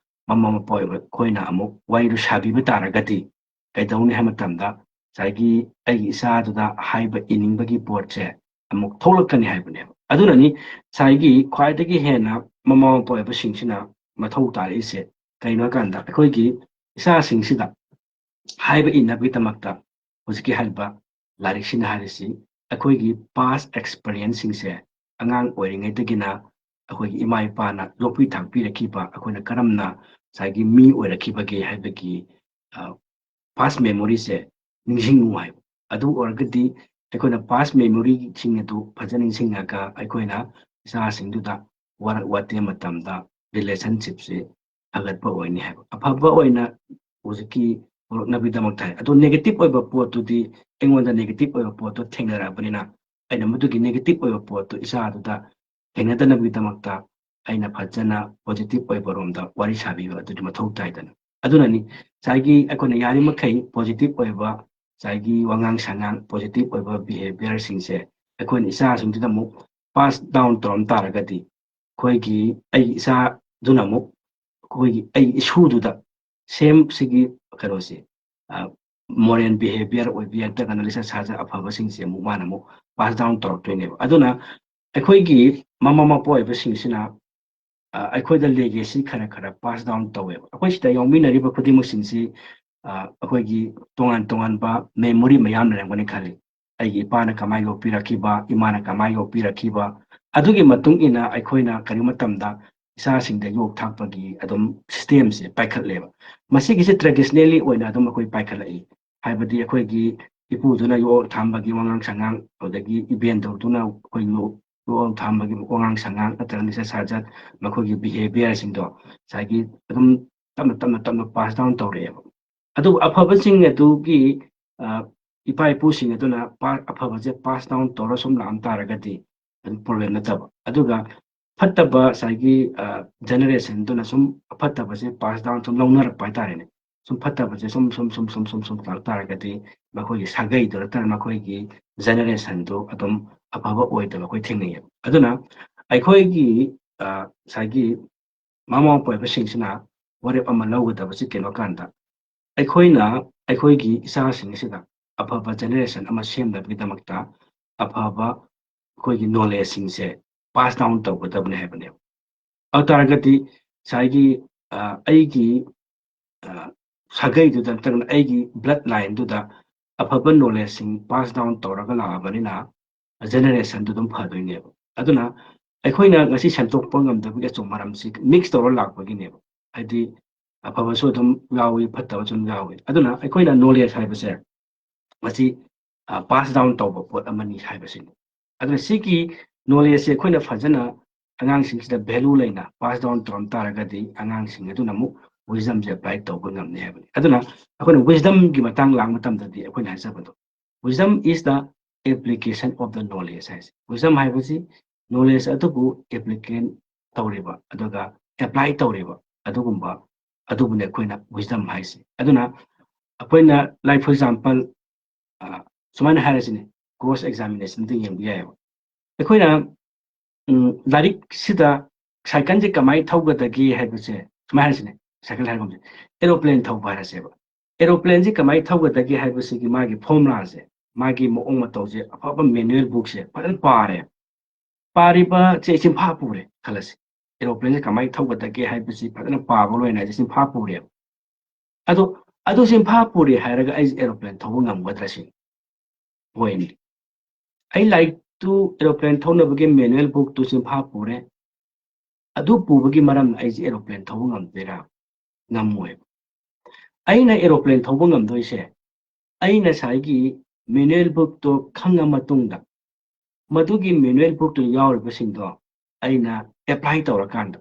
ꯃꯃꯥ ꯃꯄꯥ ꯑꯣꯏꯕ ꯑꯩꯈꯣꯏꯅ ꯑꯃꯨꯛ ꯋꯥꯔꯤꯗꯨ ꯁꯥꯕꯤꯕ ꯇꯥꯔꯒꯗꯤ ꯀꯩꯗꯧꯅꯤ ꯍꯥꯏꯕ ꯃꯇꯝꯗ ꯉꯁꯥꯏꯒꯤ ꯑꯩꯒꯤ ꯏꯆꯥꯗꯨꯗ ꯍꯥꯏꯕ ꯏꯅꯤꯡꯕꯒꯤ ꯄꯣꯠꯁꯦ ꯑꯃꯨꯛ ꯊꯣꯛꯂꯛꯀꯅꯤ ꯍꯥꯏꯕꯅꯦꯕ ꯑꯗꯨꯅꯅꯤ ꯉꯁꯥꯏꯒꯤ ꯈ꯭ꯋꯥꯏꯗꯒꯤ ꯍꯦꯟꯅ ꯃꯃꯥ ꯃꯄꯥ ꯑꯣꯏꯕꯁꯤꯡꯁꯤꯅ ꯃꯊꯧ ꯇꯥꯔꯛꯏꯁꯦ ꯀꯩꯅꯣ ꯍꯥꯏꯀꯥꯟꯗ ꯑꯩꯈꯣꯏꯒꯤ ꯏꯆꯥꯁꯤꯡꯁꯤꯗ ꯍꯥꯏꯕ ꯏꯟꯅꯕꯒꯤꯗꯃꯛꯇ ꯍꯧꯖꯤꯛꯀꯤ ꯍꯥꯏꯔꯤꯕ ꯂꯥꯏꯔꯤꯛꯁꯤꯅ ꯍꯥꯏꯔꯤꯁꯤ ꯑꯩꯈꯣꯏꯒꯤ ꯄꯥꯁ ꯑꯦꯛꯁꯄꯔꯤꯌꯦꯟꯁꯁꯤꯡꯁꯦ ꯑꯉꯥꯡ ꯑꯣꯏꯔꯤꯉꯩꯗꯒꯤꯅ ꯑꯩꯈꯣꯏꯒꯤ ꯏꯃꯥ ꯏꯄꯥꯅ ꯌꯣꯛꯄꯤ ꯊꯥꯛꯄꯤꯔꯛꯈꯤꯕ ꯑꯩꯈꯣꯏꯅ ꯀꯔꯝꯅ ꯉꯁꯥꯏꯒꯤ ꯃꯤ ꯑꯣꯏꯔꯛꯈꯤꯕꯒꯦ ꯍꯥꯏꯕꯒꯤ ꯄꯥꯁ ꯃꯦꯃꯣꯔꯤꯁꯦ ꯅꯤꯡꯁꯤꯡꯉꯨ ꯍꯥꯏꯕ ꯑꯗꯨ ꯑꯣꯏꯔꯒꯗꯤ ꯑꯩꯈꯣꯏꯅ ꯄꯥꯁ ꯃꯦꯃꯣꯔꯤꯁꯤꯡ ꯑꯗꯨ ꯐꯖꯅ ꯅꯤꯡꯁꯤꯡꯉꯒ ꯑꯩꯈꯣꯏꯅ ꯏꯆꯥꯁꯤꯡꯗꯨꯗ ꯋꯥꯔꯛ ꯋꯥꯇꯦꯝ ꯃꯇꯝꯗ ꯔꯤꯂꯦꯁꯟꯁꯤꯞꯁꯦ ꯐꯒꯠꯄ ꯑꯣꯏꯅꯤ ꯍꯥꯏꯕ ꯑꯐꯕ ꯑꯣꯏꯅ ꯍꯧꯖꯤꯛꯀꯤ ꯄꯨꯔꯛꯅꯕꯒꯤꯗꯃꯛꯇ ꯍꯥꯏ ꯑꯗꯣ ꯅꯦꯒꯦꯇꯤꯚ ꯑꯣꯏꯕ ꯄꯣꯠꯇꯨꯗꯤ ꯑꯩꯉꯣꯟꯗ ꯅꯦꯒꯦꯇꯤꯚ ꯑꯣꯏꯕ ꯄꯣꯠꯇꯨ ꯊꯦꯡꯅꯔꯛꯑꯕꯅꯤना ꯑꯩꯅ ꯃꯗꯨꯒꯤ ꯅꯦꯒꯦꯇꯤꯚ ꯑꯣꯏꯕ ꯄꯣꯠꯇꯨ ꯏꯁꯥꯗꯨꯗ ꯊꯦꯡꯅꯗꯅꯕꯒꯤꯗꯃꯛꯇ ꯑꯩꯅ ꯐꯖꯅ ꯄꯣꯖꯤꯇꯤꯚ ꯑꯣꯏꯕ ꯔꯣꯝꯗ ꯋꯥꯔꯤ ꯁꯥꯕꯤꯕ ꯑꯗꯨꯗꯤ ꯃꯊꯧ ꯇꯥꯏꯗꯅ ꯑꯗꯨꯅꯅꯤ ꯉꯁꯥꯏꯒꯤ ꯑꯩꯈꯣꯏꯅ ꯌꯥꯔꯤꯃꯈꯩ ꯄꯣꯖꯤꯇꯤꯚ ꯑꯣꯏꯕ ꯉꯁꯥꯏꯒꯤ ꯋꯥꯉꯥꯡ ꯁꯉꯥꯡ ꯄꯣꯖꯤꯇꯤꯚ ꯑꯣꯏꯕ ꯕꯤꯍꯦꯕꯤꯌꯔꯁꯤꯡꯁꯦ ꯑꯩꯈꯣꯏꯅ ꯏꯆꯥꯁꯤꯡꯁꯤꯗ ꯑꯃꯨꯛ ꯄꯥꯁ ꯗꯥꯎꯟ ꯇꯧꯔꯝ ꯇꯥꯔꯒꯗꯤ ꯑꯩꯈꯣꯏꯒꯤ ꯑꯩꯒꯤ ꯏꯆꯥꯗꯨꯅ ꯑꯃꯨꯛ ꯑꯩꯈꯣꯏꯒꯤ ꯑꯩꯒꯤ ꯏꯁꯨꯗꯨꯗ ꯁꯦꯝ ꯁꯤꯒꯤ ꯀꯩꯅꯣꯁꯦ ꯃꯣꯔꯦꯜ ꯕꯤꯍꯦꯕꯤꯌꯔ ꯑꯣꯏꯕ ꯅꯠꯇ꯭ꯔꯒꯅ ꯂꯤꯆꯠ ꯁꯥꯖꯠ ꯑꯐꯕꯁꯤꯡꯁꯦ ꯑꯃꯨꯛ ꯃꯥꯅ ꯑꯃꯨꯛ ꯄꯥꯁ ꯗꯥꯎꯟ ꯇꯧꯔꯛꯇꯣꯏꯅꯦꯕ ꯑꯗꯨꯅ ꯑꯩꯈꯣꯏꯒꯤ ꯃꯃꯥ ꯃꯄꯥ ꯑꯣꯏꯕꯁꯤꯡꯁꯤꯅ ꯑꯩꯈꯣꯏꯗ ꯂꯦꯒꯦꯁꯤ ꯈꯔ ꯈꯔ ꯄꯥꯁ ꯗꯥꯎꯟ ꯇꯧꯋꯦꯕ ꯑꯩꯈꯣꯏ ꯁꯤꯗ ꯌꯥꯎꯃꯤꯟꯅꯔꯤꯕ ꯈꯨꯗꯤꯡꯃꯛꯁꯤꯡꯁꯤ ꯑꯩꯈꯣꯏꯒꯤ ꯇꯣꯉꯥꯟ ꯇꯣꯉꯥꯟꯕ ꯃꯦꯃꯣꯔꯤ ꯃꯌꯥꯝ ꯂꯩꯔꯝꯒꯅꯤ ꯈꯜꯂꯤ ꯑꯩꯒꯤ ꯏꯄꯥꯅ ꯀꯃꯥꯏꯅ ꯌꯣꯛꯄꯤꯔꯛꯈꯤꯕ ꯏꯃꯥꯅ ꯀꯃꯥꯏꯅ ꯌꯣꯛꯄꯤꯔꯛꯈꯤꯕ ꯑꯗꯨꯒꯤ ꯃꯇꯨꯡ ꯏꯟꯅ ꯑꯩꯈꯣꯏꯅ ꯀꯔꯤꯒꯨꯝꯕ ꯃꯇꯝꯗ ꯏꯆꯥꯁꯤꯡꯗ ꯌꯣꯛ ꯊꯥꯛꯄꯒꯤ ꯑꯗꯨꯝ ꯁꯤꯁꯇꯦꯝꯁꯦ ꯄꯥꯏꯈꯠꯂꯦꯕ ꯃꯁꯤꯒꯤꯁꯦ ꯇ꯭ꯔꯦꯗꯤꯁꯅꯦꯜꯂꯤ ꯑꯣꯏꯅ ꯑꯗꯨꯝ ꯑꯩꯈꯣꯏ ꯄꯥꯏꯈꯠꯂꯛꯏ ꯍꯥꯏꯕꯗꯤ ꯑꯩꯈꯣꯏꯒꯤ ꯏꯄꯨꯗꯨꯅ ꯌꯣꯛ ꯊꯥꯡꯕꯒꯤ ꯋꯥꯉꯥꯡ ꯁꯉꯥꯡ ꯑꯗꯒꯤ ꯏꯕꯦꯟꯗꯧꯗꯨꯅ ꯑꯩꯈꯣꯏ ꯌꯣꯛ ꯊꯥꯡꯕꯒꯤ ꯋꯥꯉꯥꯡ ꯁꯉꯥꯡ ꯅꯠꯇ꯭ꯔꯒ ꯂꯤꯆꯠ ꯁꯥꯖꯠ ꯃꯈꯣꯏꯒꯤ ꯕꯤꯍꯦꯕꯤꯌꯔꯁꯤꯡꯗꯣ ꯉꯁꯥꯏꯒꯤ ꯑꯗꯨꯝ ꯇꯞꯅ ꯄꯥꯁ ꯗꯥꯎꯟ ꯇꯧꯔꯛꯑꯦꯕ ꯑꯗꯨꯕꯨ ꯑꯐꯕꯁꯤꯡ ꯑꯗꯨꯒꯤ ꯏꯄꯥ ꯏꯄꯨꯁꯤꯡ ꯑꯗꯨꯅ ꯑꯐꯕꯁꯦ ꯄꯥꯁ ꯗꯥꯎꯟ ꯇꯧꯔ ꯁꯨꯝ ꯂꯥꯛꯑꯝ ꯇꯥꯔꯒꯗꯤ ꯑꯗꯨꯝ ꯄ꯭ꯔꯣꯕ꯭ꯂꯦꯝ ꯅꯠꯇꯕ ꯑꯗꯨꯒ ꯐꯠꯇꯕ ꯉꯁꯥꯏꯒꯤ ꯖꯦꯅꯦꯔꯦꯁꯟꯗꯨꯅ ꯁꯨꯝ ꯑꯐꯠꯇꯕꯁꯦ ꯄꯥꯁ ꯗꯥꯎꯟ ꯁꯨꯝ ꯂꯧꯅꯔꯛꯄ ꯍꯥꯏꯇꯥꯔꯦꯅꯦ ꯁꯨꯝ ꯐꯠꯇꯕꯁꯦ ꯁꯨꯝ ꯂꯥꯛ ꯇꯥꯔꯒꯗꯤ ꯃꯈꯣꯏꯒꯤ ꯁꯥꯒꯩꯗꯨ ꯅꯠꯇ꯭ꯔꯒ ꯃꯈꯣꯏꯒꯤ ꯖꯦꯅꯦꯔꯦꯁꯟꯗꯨ ꯑꯗꯨꯝ ꯑꯐꯕ ꯑꯣꯏꯗꯕ ꯑꯩꯈꯣꯏ ꯊꯦꯡꯅꯩꯌꯦꯕ ꯑꯗꯨꯅ ꯑꯩꯈꯣꯏꯒꯤ ꯉꯁꯥꯏꯒꯤ ꯃꯃꯥ ꯃꯄꯥ ꯑꯣꯏꯕꯁꯤꯡꯁꯤꯅ ꯋꯥꯔꯦꯞ ꯑꯃ ꯂꯧꯒꯗꯕꯁꯤ ꯀꯩꯅꯣ ꯀꯥꯟꯗ ꯑꯩꯈꯣꯏꯅ ꯑꯩꯈꯣꯏꯒꯤ ꯏꯆꯥꯁꯤꯡ ꯑꯁꯤꯗ ꯑꯐꯕ ꯖꯦꯅꯦꯔꯦꯁꯟ ꯑꯃ ꯁꯦꯝꯅꯕꯒꯤꯗꯃꯛꯇ ꯑꯐꯕ ꯑꯩꯈꯣꯏꯒꯤ ꯅꯣꯂꯦꯖꯁꯤꯡꯁꯦ ꯄꯥꯁ ꯗꯥꯎꯟ ꯇꯧꯒꯗꯕꯅꯦ ꯍꯥꯏꯕꯅꯦꯕ ꯑꯗꯨ ꯇꯥꯔꯒꯗꯤ ꯉꯁꯥꯏꯒꯤ ꯑꯩꯒꯤ ꯁꯥꯒꯩꯗꯨꯗ ꯅꯠꯇ꯭ꯔꯒꯅ ꯑꯩꯒꯤ ꯕ꯭ꯂꯗ ꯂꯥꯏꯟꯗꯨꯗ ꯑꯐꯕ ꯅꯣꯂꯦꯖꯁꯤꯡ ꯄꯥꯁ ꯗꯥꯎꯟ ꯇꯧꯔꯒ ꯂꯥꯛꯑꯕꯅꯤꯅ ꯖꯦꯅꯦꯔꯦꯁꯟꯗꯨ ꯑꯗꯨꯝ ꯐꯗꯣꯏꯅꯦꯕ ꯑꯗꯨꯅ ꯑꯩꯈꯣꯏꯅ ꯉꯁꯤ ꯁꯦꯝꯗꯣꯛꯄ ꯉꯝꯗꯕꯒꯤ ꯑꯆꯨꯝ ꯃꯔꯝꯁꯤ ꯃꯤꯛꯁ ꯇꯧꯔ ꯂꯥꯛꯄꯒꯤꯅꯦꯕ ꯍꯥꯏꯗꯤ ꯑꯐꯕꯁꯨ ꯑꯗꯨꯝ ꯌꯥꯎꯏ ꯐꯠꯇꯕꯁꯨ ꯑꯗꯨꯝ ꯌꯥꯎꯏ ꯑꯗꯨꯅ ꯑꯩꯈꯣꯏꯅ ꯅꯣꯂꯦꯖ ꯍꯥꯏꯕꯁꯦ ꯃꯁꯤ ꯄꯥꯁ ꯗꯥꯎꯟ ꯇꯧꯕ ꯄꯣꯠ ꯑꯃꯅꯤ ꯍꯥꯏꯕꯁꯤꯅꯤ ꯑꯗꯨꯅ ꯁꯤꯒꯤ ꯅꯣꯂꯦꯖꯁꯦ ꯑꯩꯈꯣꯏꯅ ꯐꯖꯅ ꯑꯉꯥꯡꯁꯤꯡꯁꯤꯗ ꯚꯦꯂꯨ ꯂꯩꯅ ꯄꯥꯁ ꯗꯥꯎꯟ ꯇꯧꯔꯝ ꯇꯥꯔꯒꯗꯤ ꯑꯉꯥꯡꯁꯤꯡ ꯑꯗꯨꯅ ꯑꯃꯨꯛ ꯋꯤꯖꯗꯝꯁꯦ ꯑꯦꯄ꯭ꯂꯥꯏ ꯇꯧꯕ ꯉꯝꯅꯤ ꯍꯥꯏꯕꯅꯤ ꯑꯗꯨꯅ ꯑꯩꯈꯣꯏꯅ ꯋꯤꯖꯗꯝꯒꯤ ꯃꯇꯥꯡ ꯂꯥꯛꯄ ꯃꯇꯝꯗꯗꯤ ꯑꯩꯈꯣꯏꯅ ꯍꯥꯏꯖꯕꯗꯣ ꯋꯤꯖꯗꯝ ꯏꯁ ꯗ ꯑꯦꯄ꯭ꯂꯤꯀꯦꯁꯟ ꯑꯣꯐ ꯗ ꯅꯣꯂꯦꯖ ꯍꯥꯏꯁꯦ ꯋꯤꯖꯗꯝ ꯍꯥꯏꯕꯁꯤ ꯅꯣꯂꯦꯖ ꯑꯗꯨꯕꯨ ꯑꯦꯄ꯭ꯂꯤꯀꯦꯟ ꯇꯧꯔꯤꯕ ꯑꯗꯨꯒ ꯑꯦꯄ꯭ꯂꯥꯏ ꯇꯧꯔꯤꯕ ꯑꯗꯨꯒꯨꯝꯕ ꯑꯗꯨꯕꯨꯅꯦ ꯑꯩꯈꯣꯏꯅ ꯋꯤꯖꯗꯝ ꯍꯥꯏꯁꯤ ꯑꯗꯨꯅ ꯑꯩꯈꯣꯏꯅ ꯂꯥꯏꯛ ꯐꯣꯔ ꯑꯦꯛꯖꯥꯝꯄꯜ ꯁꯨꯃꯥꯏꯅ ꯍꯥꯏꯔꯁꯤꯅꯦ ꯀ꯭ꯔꯣꯁ ꯑꯦꯛꯖꯥꯃꯤꯅꯦꯁꯟꯗ ꯌꯦꯡꯕ ꯌꯥꯏꯑꯕ ꯑꯩꯈꯣꯏꯅ ꯂꯥꯏꯔꯤꯛꯁꯤꯗ ꯁꯥꯏꯀꯜꯁꯦ ꯀꯃꯥꯏꯅ ꯊꯧꯒꯗꯒꯦ ꯍꯥꯏꯕꯁꯦ ꯁꯨꯃꯥꯏꯅ ꯍꯥꯏꯔꯁꯤꯅꯦ ꯁꯥꯏꯀꯜ ꯍꯥꯏꯔꯒꯨꯝꯁꯦ ꯑꯦꯔꯣꯄ꯭ꯂꯦꯟ ꯊꯧꯕ ꯍꯥꯏꯔꯁꯦꯕ ꯑꯦꯔꯣꯄ꯭ꯂꯦꯟꯁꯤ ꯀꯃꯥꯏꯅ ꯊꯧꯒꯗꯒꯦ ꯍꯥꯏꯕꯁꯤꯒꯤ ꯃꯥꯒꯤ ꯐꯣꯔꯃꯨꯂꯥꯁꯦ ꯃꯥꯒꯤ ꯃꯑꯣꯡ ꯃꯇꯧꯁꯦ ꯑꯐꯕ ꯃꯦꯅꯨꯋꯦꯜ ꯕꯨꯛꯁꯦ ꯐꯖꯅ ꯄꯥꯔꯦ ꯄꯥꯔꯤꯕ ꯆꯦ ꯆꯤꯟꯐꯥ ꯄꯨꯔꯦ ꯈꯜꯂꯁꯤ ꯑꯦꯔꯣꯄ꯭ꯂꯦꯟꯁꯦ ꯀꯃꯥꯏꯅ ꯊꯧꯒꯗꯒꯦ ꯍꯥꯏꯕꯁꯤ ꯐꯖꯅ ꯄꯥꯕ ꯂꯣꯏꯅ ꯍꯥꯏꯁꯦ ꯆꯤꯟꯐꯥ ꯄꯨꯔꯦꯕ ꯑꯗꯣ ꯆꯤꯟꯐꯥ ꯄꯨꯔꯦ ꯍꯥꯏꯔꯒ ꯑꯩꯁꯦ ꯑꯦꯔꯣꯄ꯭ꯂꯦꯟ ꯊꯧꯕ ꯉꯝꯒꯗ꯭ꯔꯥ ꯁꯤ ꯍꯣꯏꯅꯤ ꯑꯩ ꯂꯥꯏꯔꯤꯛꯇꯨ ꯑꯦꯔꯣꯄ꯭ꯂꯦꯟ ꯊꯧꯅꯕꯒꯤ ꯃꯦꯅꯨꯋꯦꯜ ꯕꯨꯛꯇꯨ ꯆꯤꯟꯐꯥ ꯄꯨꯔꯦ ꯑꯗꯨ ꯄꯨꯕꯒꯤ ꯃꯔꯝꯅ ꯑꯩꯁꯦ ꯑꯦꯔꯣꯄ꯭ꯂꯦꯟ ꯊꯧꯕ ꯉꯝꯗꯣꯏꯔꯥ ꯉꯝꯃꯣꯏꯕ ꯑꯩꯅ ꯑꯦꯔꯣꯄ꯭ꯂꯦꯟ ꯊꯧꯕ ꯉꯝꯗꯣꯏꯁꯦ ꯑꯩꯅ ꯉꯁꯥꯏꯒꯤ ꯃꯦꯅꯨꯋꯦꯜ ꯕꯨꯛꯇꯣ ꯈꯪꯉ ꯃꯇꯨꯡꯗ ꯃꯗꯨꯒꯤ ꯃꯦꯅꯨꯋꯦꯜ ꯕꯨꯛꯇꯨ ꯌꯥꯎꯔꯤꯕꯁꯤꯡꯗꯣ ꯑꯩꯅ ꯑꯦꯄ꯭ꯂꯥꯏ ꯇꯧꯔꯀꯥꯟꯗ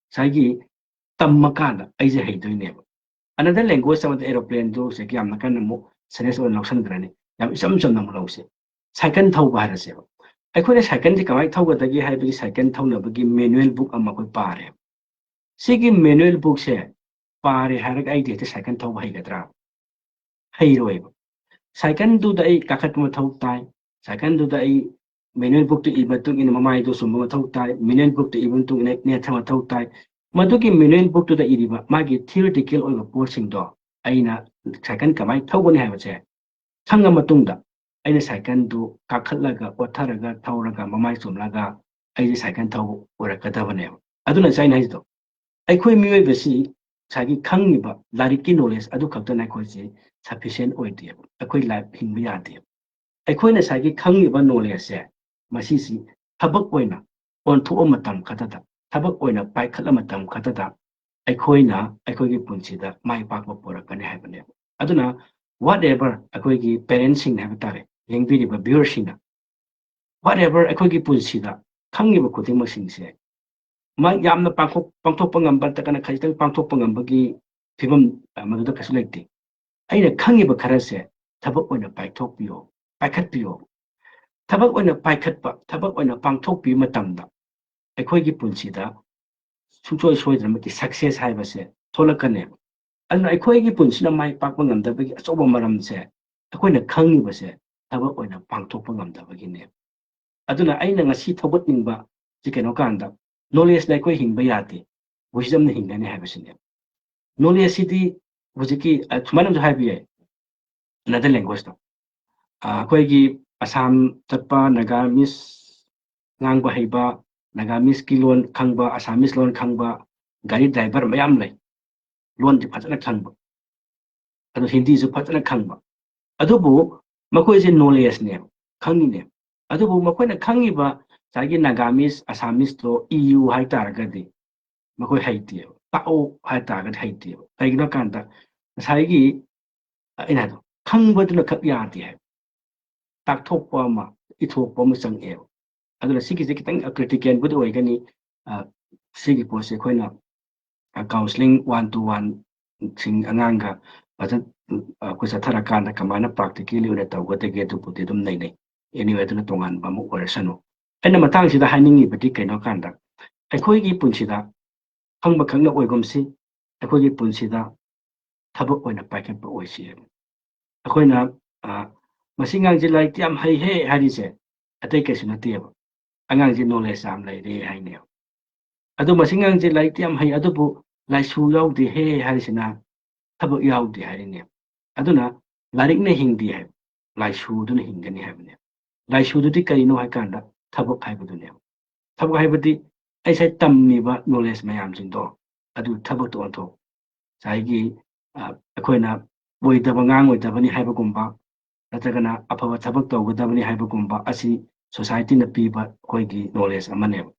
ꯉꯁꯥꯏꯒꯤ ꯇꯝꯃꯀꯥꯟꯗ ꯑꯩꯁꯦ ꯍꯩꯗꯣꯏꯅꯦꯕ ꯑꯅꯗꯔ ꯂꯦꯡꯒ꯭ꯋꯦꯖ ꯑꯃꯗ ꯑꯦꯔꯣꯄ꯭ꯂꯦꯟꯗꯨ ꯍꯧꯖꯤꯛ ꯌꯥꯝꯅ ꯀꯟꯅ ꯑꯃꯨꯛ ꯁꯦꯔꯤꯌꯁ ꯑꯣꯏꯅ ꯂꯧꯁꯟꯈ꯭ꯔꯅꯤ ꯌꯥꯝ ꯏꯆꯝ ꯆꯝꯅ ꯑꯃꯨꯛ ꯂꯧꯁꯦ ꯁꯥꯏꯀꯜ ꯊꯧꯕ ꯍꯥꯏꯔꯁꯦꯕ ꯑꯩꯈꯣꯏꯅ ꯁꯥꯏꯀꯜꯁꯦ ꯀꯃꯥꯏꯅ ꯊꯧꯒꯗꯒꯦ ꯍꯥꯏꯕꯒꯤ ꯁꯥꯏꯀꯜ ꯊꯧꯅꯕꯒꯤ ꯃꯦꯅꯨꯋꯦꯜ ꯕꯨꯛ ꯑꯃ ꯑꯩꯈꯣꯏ ꯄꯥꯔꯦꯕ ꯁꯤꯒꯤ ꯃꯦꯅꯨꯋꯦꯜ ꯕꯨꯛꯁꯦ ꯄꯥꯔꯦ ꯍꯥꯏꯔꯒ ꯑꯩꯗꯤ ꯍꯦꯛꯇ ꯁꯥꯏꯀꯜ ꯊꯧꯕ ꯍꯩꯒꯗ꯭ꯔꯥ ꯍꯩꯔꯣꯏꯕ ꯁꯥꯏꯀꯜꯗꯨꯗ ꯑꯩ ꯀꯥꯈꯠꯄ ꯃꯊꯧ ꯇꯥꯏ ꯁꯥꯏꯀꯜꯗꯨꯗ ꯑꯩ ꯃꯦꯅꯨꯋꯦꯜ ꯕꯨꯛꯇꯨ ꯏꯕ ꯃꯇꯨꯡ ꯏꯟꯅ ꯃꯃꯥꯏꯗꯨ ꯆꯨꯝꯕ ꯃꯊꯧ ꯇꯥꯏ ꯃꯦꯅꯨꯋꯦꯜ ꯕꯨꯛꯇꯨ ꯏꯕ ꯃꯇꯨꯡ ꯏꯟꯅ ꯅꯦꯠꯊ ꯃꯊꯧ ꯇꯥꯏ ꯃꯗꯨꯒꯤ ꯃꯦꯅꯨꯋꯦꯜ ꯕꯨꯛꯇꯨꯗ ꯏꯔꯤꯕ ꯃꯥꯒꯤ ꯊꯤꯑꯣꯔꯤꯇꯤꯀꯦꯜ ꯑꯣꯏꯕ ꯄꯣꯠꯁꯤꯡꯗꯣ ꯑꯩꯅ ꯁꯥꯏꯀꯜ ꯀꯃꯥꯏꯅ ꯊꯧꯒꯅꯤ ꯍꯥꯏꯕꯁꯦ ꯈꯪꯉ ꯃꯇꯨꯡꯗ ꯑꯩꯅ ꯁꯥꯏꯀꯜꯗꯨ ꯀꯥꯈꯠꯂꯒ ꯑꯣꯠꯊꯔꯒ ꯊꯧꯔꯒ ꯃꯃꯥꯏ ꯆꯨꯝꯂꯒ ꯑꯩꯁꯦ ꯁꯥꯏꯀꯜ ꯊꯧꯕ ꯑꯣꯏꯔꯛꯀꯗꯕꯅꯦꯕ ꯑꯗꯨꯅ ꯑꯩꯅ ꯍꯥꯏꯁꯤꯗꯣ ꯑꯩꯈꯣꯏ ꯃꯤꯑꯣꯏꯕꯁꯤ ꯉꯁꯥꯏꯒꯤ ꯈꯪꯉꯤꯕ ꯂꯥꯏꯔꯤꯛꯀꯤ ꯅꯣꯂꯦꯖ ꯑꯗꯨ ꯈꯛꯇꯅ ꯑꯩꯈꯣꯏꯁꯤ ꯁꯐꯤꯁꯦꯟ ꯑꯣꯏꯗꯦꯕ ꯑꯩꯈꯣꯏ ꯂꯥꯏꯐ ꯍꯤꯡꯕ ꯌꯥꯗꯦꯕ ꯑꯩꯈꯣꯏꯅ ꯉꯁꯥꯏꯒꯤ ꯈꯪꯉꯤꯕ ꯅꯣꯂꯦꯖꯁꯦ ꯃꯁꯤꯁꯤ ꯊꯕꯛ ꯑꯣꯏꯅ ꯑꯣꯟꯊꯣꯛꯑ ꯃꯇꯝ ꯈꯛꯇꯗ ꯊꯕꯛ ꯑꯣꯏꯅ ꯄꯥꯏꯈꯠꯂ ꯃꯇꯝ ꯈꯛꯇꯗ ꯑꯩꯈꯣꯏꯅ ꯑꯩꯈꯣꯏꯒꯤ ꯄꯨꯟꯁꯤꯗ ꯃꯥꯏ ꯄꯥꯛꯄ ꯄꯨꯔꯛꯀꯅꯤ ꯍꯥꯏꯕꯅꯦꯕ ꯑꯗꯨꯅ ꯋꯥꯠ ꯑꯦꯚꯔ ꯑꯩꯈꯣꯏꯒꯤ ꯄꯦꯔꯦꯟꯁꯤꯡ ꯍꯥꯏꯕ ꯇꯥꯔꯦ ꯌꯦꯡꯕꯤꯔꯤꯕ ꯚ꯭ꯌꯨꯋꯔꯁꯤꯡꯅ ꯋꯥꯠ ꯑꯦꯚꯔ ꯑꯩꯈꯣꯏꯒꯤ ꯄꯨꯟꯁꯤꯗ ꯈꯪꯉꯤꯕ ꯈꯨꯗꯤꯡꯃꯛꯁꯤꯡꯁꯦ ꯌꯥꯝꯅ ꯄꯥꯡꯊꯣꯛꯄ ꯉꯝꯕ ꯅꯠꯇ꯭ꯔꯒꯅ ꯈꯖꯤꯛꯇꯪ ꯄꯥꯡꯊꯣꯛꯄ ꯉꯝꯕꯒꯤ ꯐꯤꯕꯝ ꯃꯗꯨꯗ ꯀꯩꯁꯨ ꯂꯩꯇꯦ ꯑꯩꯅ ꯈꯪꯉꯤꯕ ꯈꯔꯁꯦ ꯊꯕꯛ ꯑꯣꯏꯅ ꯄꯥꯏꯈꯠꯄꯤꯌꯣ ꯊꯕꯛ ꯑꯣꯏꯅ ꯄꯥꯏꯈꯠꯄ ꯊꯕꯛ ꯑꯣꯏꯅ ꯄꯥꯡꯊꯣꯛꯄꯤꯕ ꯃꯇꯝꯗ ꯑꯩꯈꯣꯏꯒꯤ ꯄꯨꯟꯁꯤꯗ ꯁꯨꯡꯁꯣꯏ ꯁꯣꯏꯗꯅꯃꯛꯀꯤ ꯁꯛꯁꯦꯁ ꯍꯥꯏꯕꯁꯦ ꯊꯣꯛꯂꯛꯀꯅꯦꯕ ꯑꯗꯨꯅ ꯑꯩꯈꯣꯏꯒꯤ ꯄꯨꯟꯁꯤꯅ ꯃꯥꯏ ꯄꯥꯛꯄ ꯉꯝꯗꯕꯒꯤ ꯑꯆꯧꯕ ꯃꯔꯝꯁꯦ ꯑꯩꯈꯣꯏꯅ ꯈꯪꯉꯤꯕꯁꯦ ꯊꯕꯛ ꯑꯣꯏꯅ ꯄꯥꯡꯊꯣꯛꯄ ꯉꯝꯗꯕꯒꯤꯅꯦ ꯑꯗꯨꯅ ꯑꯩꯅ ꯉꯁꯤ ꯊꯧꯒꯠꯅꯤꯡꯕ ꯁꯤ ꯀꯩꯅꯣ ꯀꯥꯟꯗ ꯅꯣꯂꯦꯖꯅ ꯑꯩꯈꯣꯏ ꯍꯤꯡꯕ ꯌꯥꯗꯦ ꯋꯤꯖꯗꯝꯅ ꯍꯤꯡꯒꯅꯤ ꯍꯥꯏꯕꯁꯤꯅꯦ ꯅꯣꯂꯦꯖꯁꯤꯗꯤ ꯍꯧꯖꯤꯛꯀꯤ ꯁꯨꯃꯥꯏꯅꯁꯨ ꯍꯥꯏꯕ ꯌꯥꯏ ꯑꯅꯗꯔ ꯂꯦꯡꯒ꯭ꯋꯦꯖꯇ ꯑꯩꯈꯣꯏꯒꯤ ꯑꯁꯥꯝ ꯆꯠꯄ ꯅꯥꯒꯥꯃꯤꯁ ꯉꯥꯡꯕ ꯍꯩꯕ ꯅꯥꯒꯥꯃꯤꯁꯀꯤ ꯂꯣꯟ ꯈꯪꯕ ꯑꯁꯥꯃꯤꯁ ꯂꯣꯟ ꯈꯪꯕ ꯒꯥꯔꯤ ꯗ꯭राꯏꯚꯔ ꯃꯌꯥꯝ ꯂꯩ ꯂꯣꯟꯗꯤ ꯐꯖꯅ ꯈꯪꯕ ꯑꯗꯨ ꯍꯤꯟꯗꯤꯁꯨ ꯐꯖꯅ ꯈꯪꯕ ꯑꯗꯨꯕꯨ ꯃꯈꯣꯏꯁꯦ ꯅꯣꯂꯦꯖꯅꯦꯕ ꯈꯪꯉꯤꯅꯦꯕ ꯑꯗꯨꯕꯨ ꯃꯈꯣꯏꯅ ꯈꯪꯉꯤꯕ ꯉꯁꯥꯏꯒꯤ ꯅꯥꯒꯥꯃꯤꯁ ꯑꯁꯥꯃꯤꯁꯇꯣ ꯏꯌꯨ ꯍꯥꯏꯇꯥꯔꯒꯗꯤ ꯃꯈꯣꯏ ꯍꯩꯇꯦꯕ ꯇꯥꯛꯑꯣ ꯍꯥꯏꯇꯥꯔꯒꯗꯤ ꯍꯩꯇꯦꯕ ꯀꯩꯒꯤꯅꯣ ꯀꯥꯟꯗ ꯉꯁꯥꯏꯒꯤ ꯑꯩꯅ ꯍꯥꯏꯗꯣ ꯈꯪꯕꯗꯨꯅ ꯈꯛ ꯌꯥꯗꯦ ꯍꯥꯏꯕ ꯇꯥꯛꯊꯣꯛꯄ ꯑꯃ ꯏꯊꯣꯛꯄ ꯑꯃ ꯆꯪꯉꯦꯕ ꯑꯗꯨꯅ ꯁꯤꯒꯤꯁꯦ ꯈꯤꯇꯪ ꯀ꯭ꯔꯤꯇꯤꯀꯦꯜꯕꯨꯗꯤ ꯑꯣꯏꯒꯅꯤ ꯁꯤꯒꯤ ꯄꯣꯠꯁꯦ ꯑꯩꯈꯣꯏꯅ ꯀꯥꯎꯟꯁꯤꯂꯤꯡ 1-to-1 ꯁꯤꯡ ꯑꯉꯥꯡꯒ ꯐꯖꯅ ꯑꯩꯈꯣꯏ ꯆꯠꯊꯔꯀꯥꯟꯗ ꯀꯃꯥꯏꯅ ꯄ꯭ꯔꯥꯛꯇꯤꯀꯦꯜꯂꯤ ꯑꯣꯏꯅ ꯇꯧꯒꯗꯒꯦ ꯑꯗꯨꯕꯨꯗꯤ ꯑꯗꯨꯝ ꯅꯩꯅꯩ ꯑꯦꯅꯤꯋꯦ ꯑꯗꯨꯅ ꯇꯣꯉꯥꯟꯕ ꯑꯃ ꯑꯣꯏꯔꯁꯅꯨ ꯑꯩꯅ ꯃꯇꯥꯡꯁꯤꯗ ꯍꯥꯏꯅꯤꯡꯉꯤꯕꯗꯤ ꯀꯩꯅꯣ ꯀꯥꯟꯗ ꯑꯩꯈꯣꯏꯒꯤ ꯄꯨꯟꯁꯤꯗ ꯈꯪꯕ ꯈꯪꯅ ꯑꯣꯏꯒꯨꯝꯁꯤ ꯑꯩꯈꯣꯏꯒꯤ ꯄꯨꯟꯁꯤꯗ ꯊꯕꯛ ꯑꯣꯏꯅ ꯄꯥꯏꯈꯠꯄ ꯑꯣꯏꯁꯤ ꯑꯩꯈꯣꯏꯅ ꯃꯁꯤ ꯑꯉꯥꯡꯁꯦ ꯂꯥꯏꯔꯤꯛꯇꯤ ꯌꯥꯝ ꯍꯩꯍꯦ ꯍꯥꯏꯔꯤꯁꯦ ꯑꯇꯩ ꯀꯩꯁꯨ ꯅꯠꯇꯦꯕ ꯑꯉꯥꯡꯁꯦ ꯅꯣꯂꯦꯖ ꯌꯥꯝ ꯂꯩꯔꯦ ꯍꯥꯏꯅꯦꯕ ꯑꯗꯨ ꯃꯁꯤ ꯑꯉꯥꯡꯁꯦ ꯂꯥꯏꯔꯤꯛꯇꯤ ꯌꯥꯝ ꯍꯩ ꯑꯗꯨꯕꯨ ꯂꯥꯏꯁꯨ ꯌꯥꯎꯗꯦꯍꯦ ꯍꯥꯏꯔꯤꯁꯤꯅ ꯊꯕꯛ ꯌꯥꯎꯗꯦ ꯍꯥꯏꯔꯤꯅꯦꯕ ꯑꯗꯨꯅ ꯂꯥꯏꯔꯤꯛꯅ ꯍꯤꯡꯗꯦ ꯍꯥꯏꯕ ꯂꯥꯏꯁꯨꯗꯨꯅ ꯍꯤꯡꯒꯅꯤ ꯍꯥꯏꯕꯅꯦꯕ ꯂꯥꯏꯁꯨꯗꯨꯗꯤ ꯀꯔꯤꯅꯣ ꯍꯥꯏꯀꯥꯟꯗ ꯊꯕꯛ ꯍꯥꯏꯕꯗꯨꯅꯦꯕ ꯊꯕꯛ ꯍꯥꯏꯕꯗꯤ ꯑꯩꯁꯦ ꯇꯝꯃꯤꯕ ꯅꯣꯂꯦꯖ ꯃꯌꯥꯝꯁꯤꯡꯗꯣ ꯑꯗꯨ ꯊꯕꯛꯇ ꯑꯣꯟꯊꯣꯛ ꯉꯁꯥꯏꯒꯤ ꯑꯩꯈꯣꯏꯅ ꯑꯣꯏꯗꯕ ꯉꯥꯡꯉꯣꯏꯗꯕꯅꯤ ꯍꯥꯏꯕꯒꯨꯝꯕ ꯅꯠꯇ꯭ꯔꯒꯅ ꯑꯐꯕ ꯊꯕꯛ ꯇꯧꯒꯗꯕꯅꯤ ꯍꯥꯏꯕꯒꯨꯝꯕ ꯑꯁꯤ ꯁꯣꯁꯥꯏꯇꯤꯅ ꯄꯤꯕ ꯑꯩꯈꯣꯏꯒꯤ ꯅꯣꯂꯦꯖ ꯑꯃꯅꯦꯕ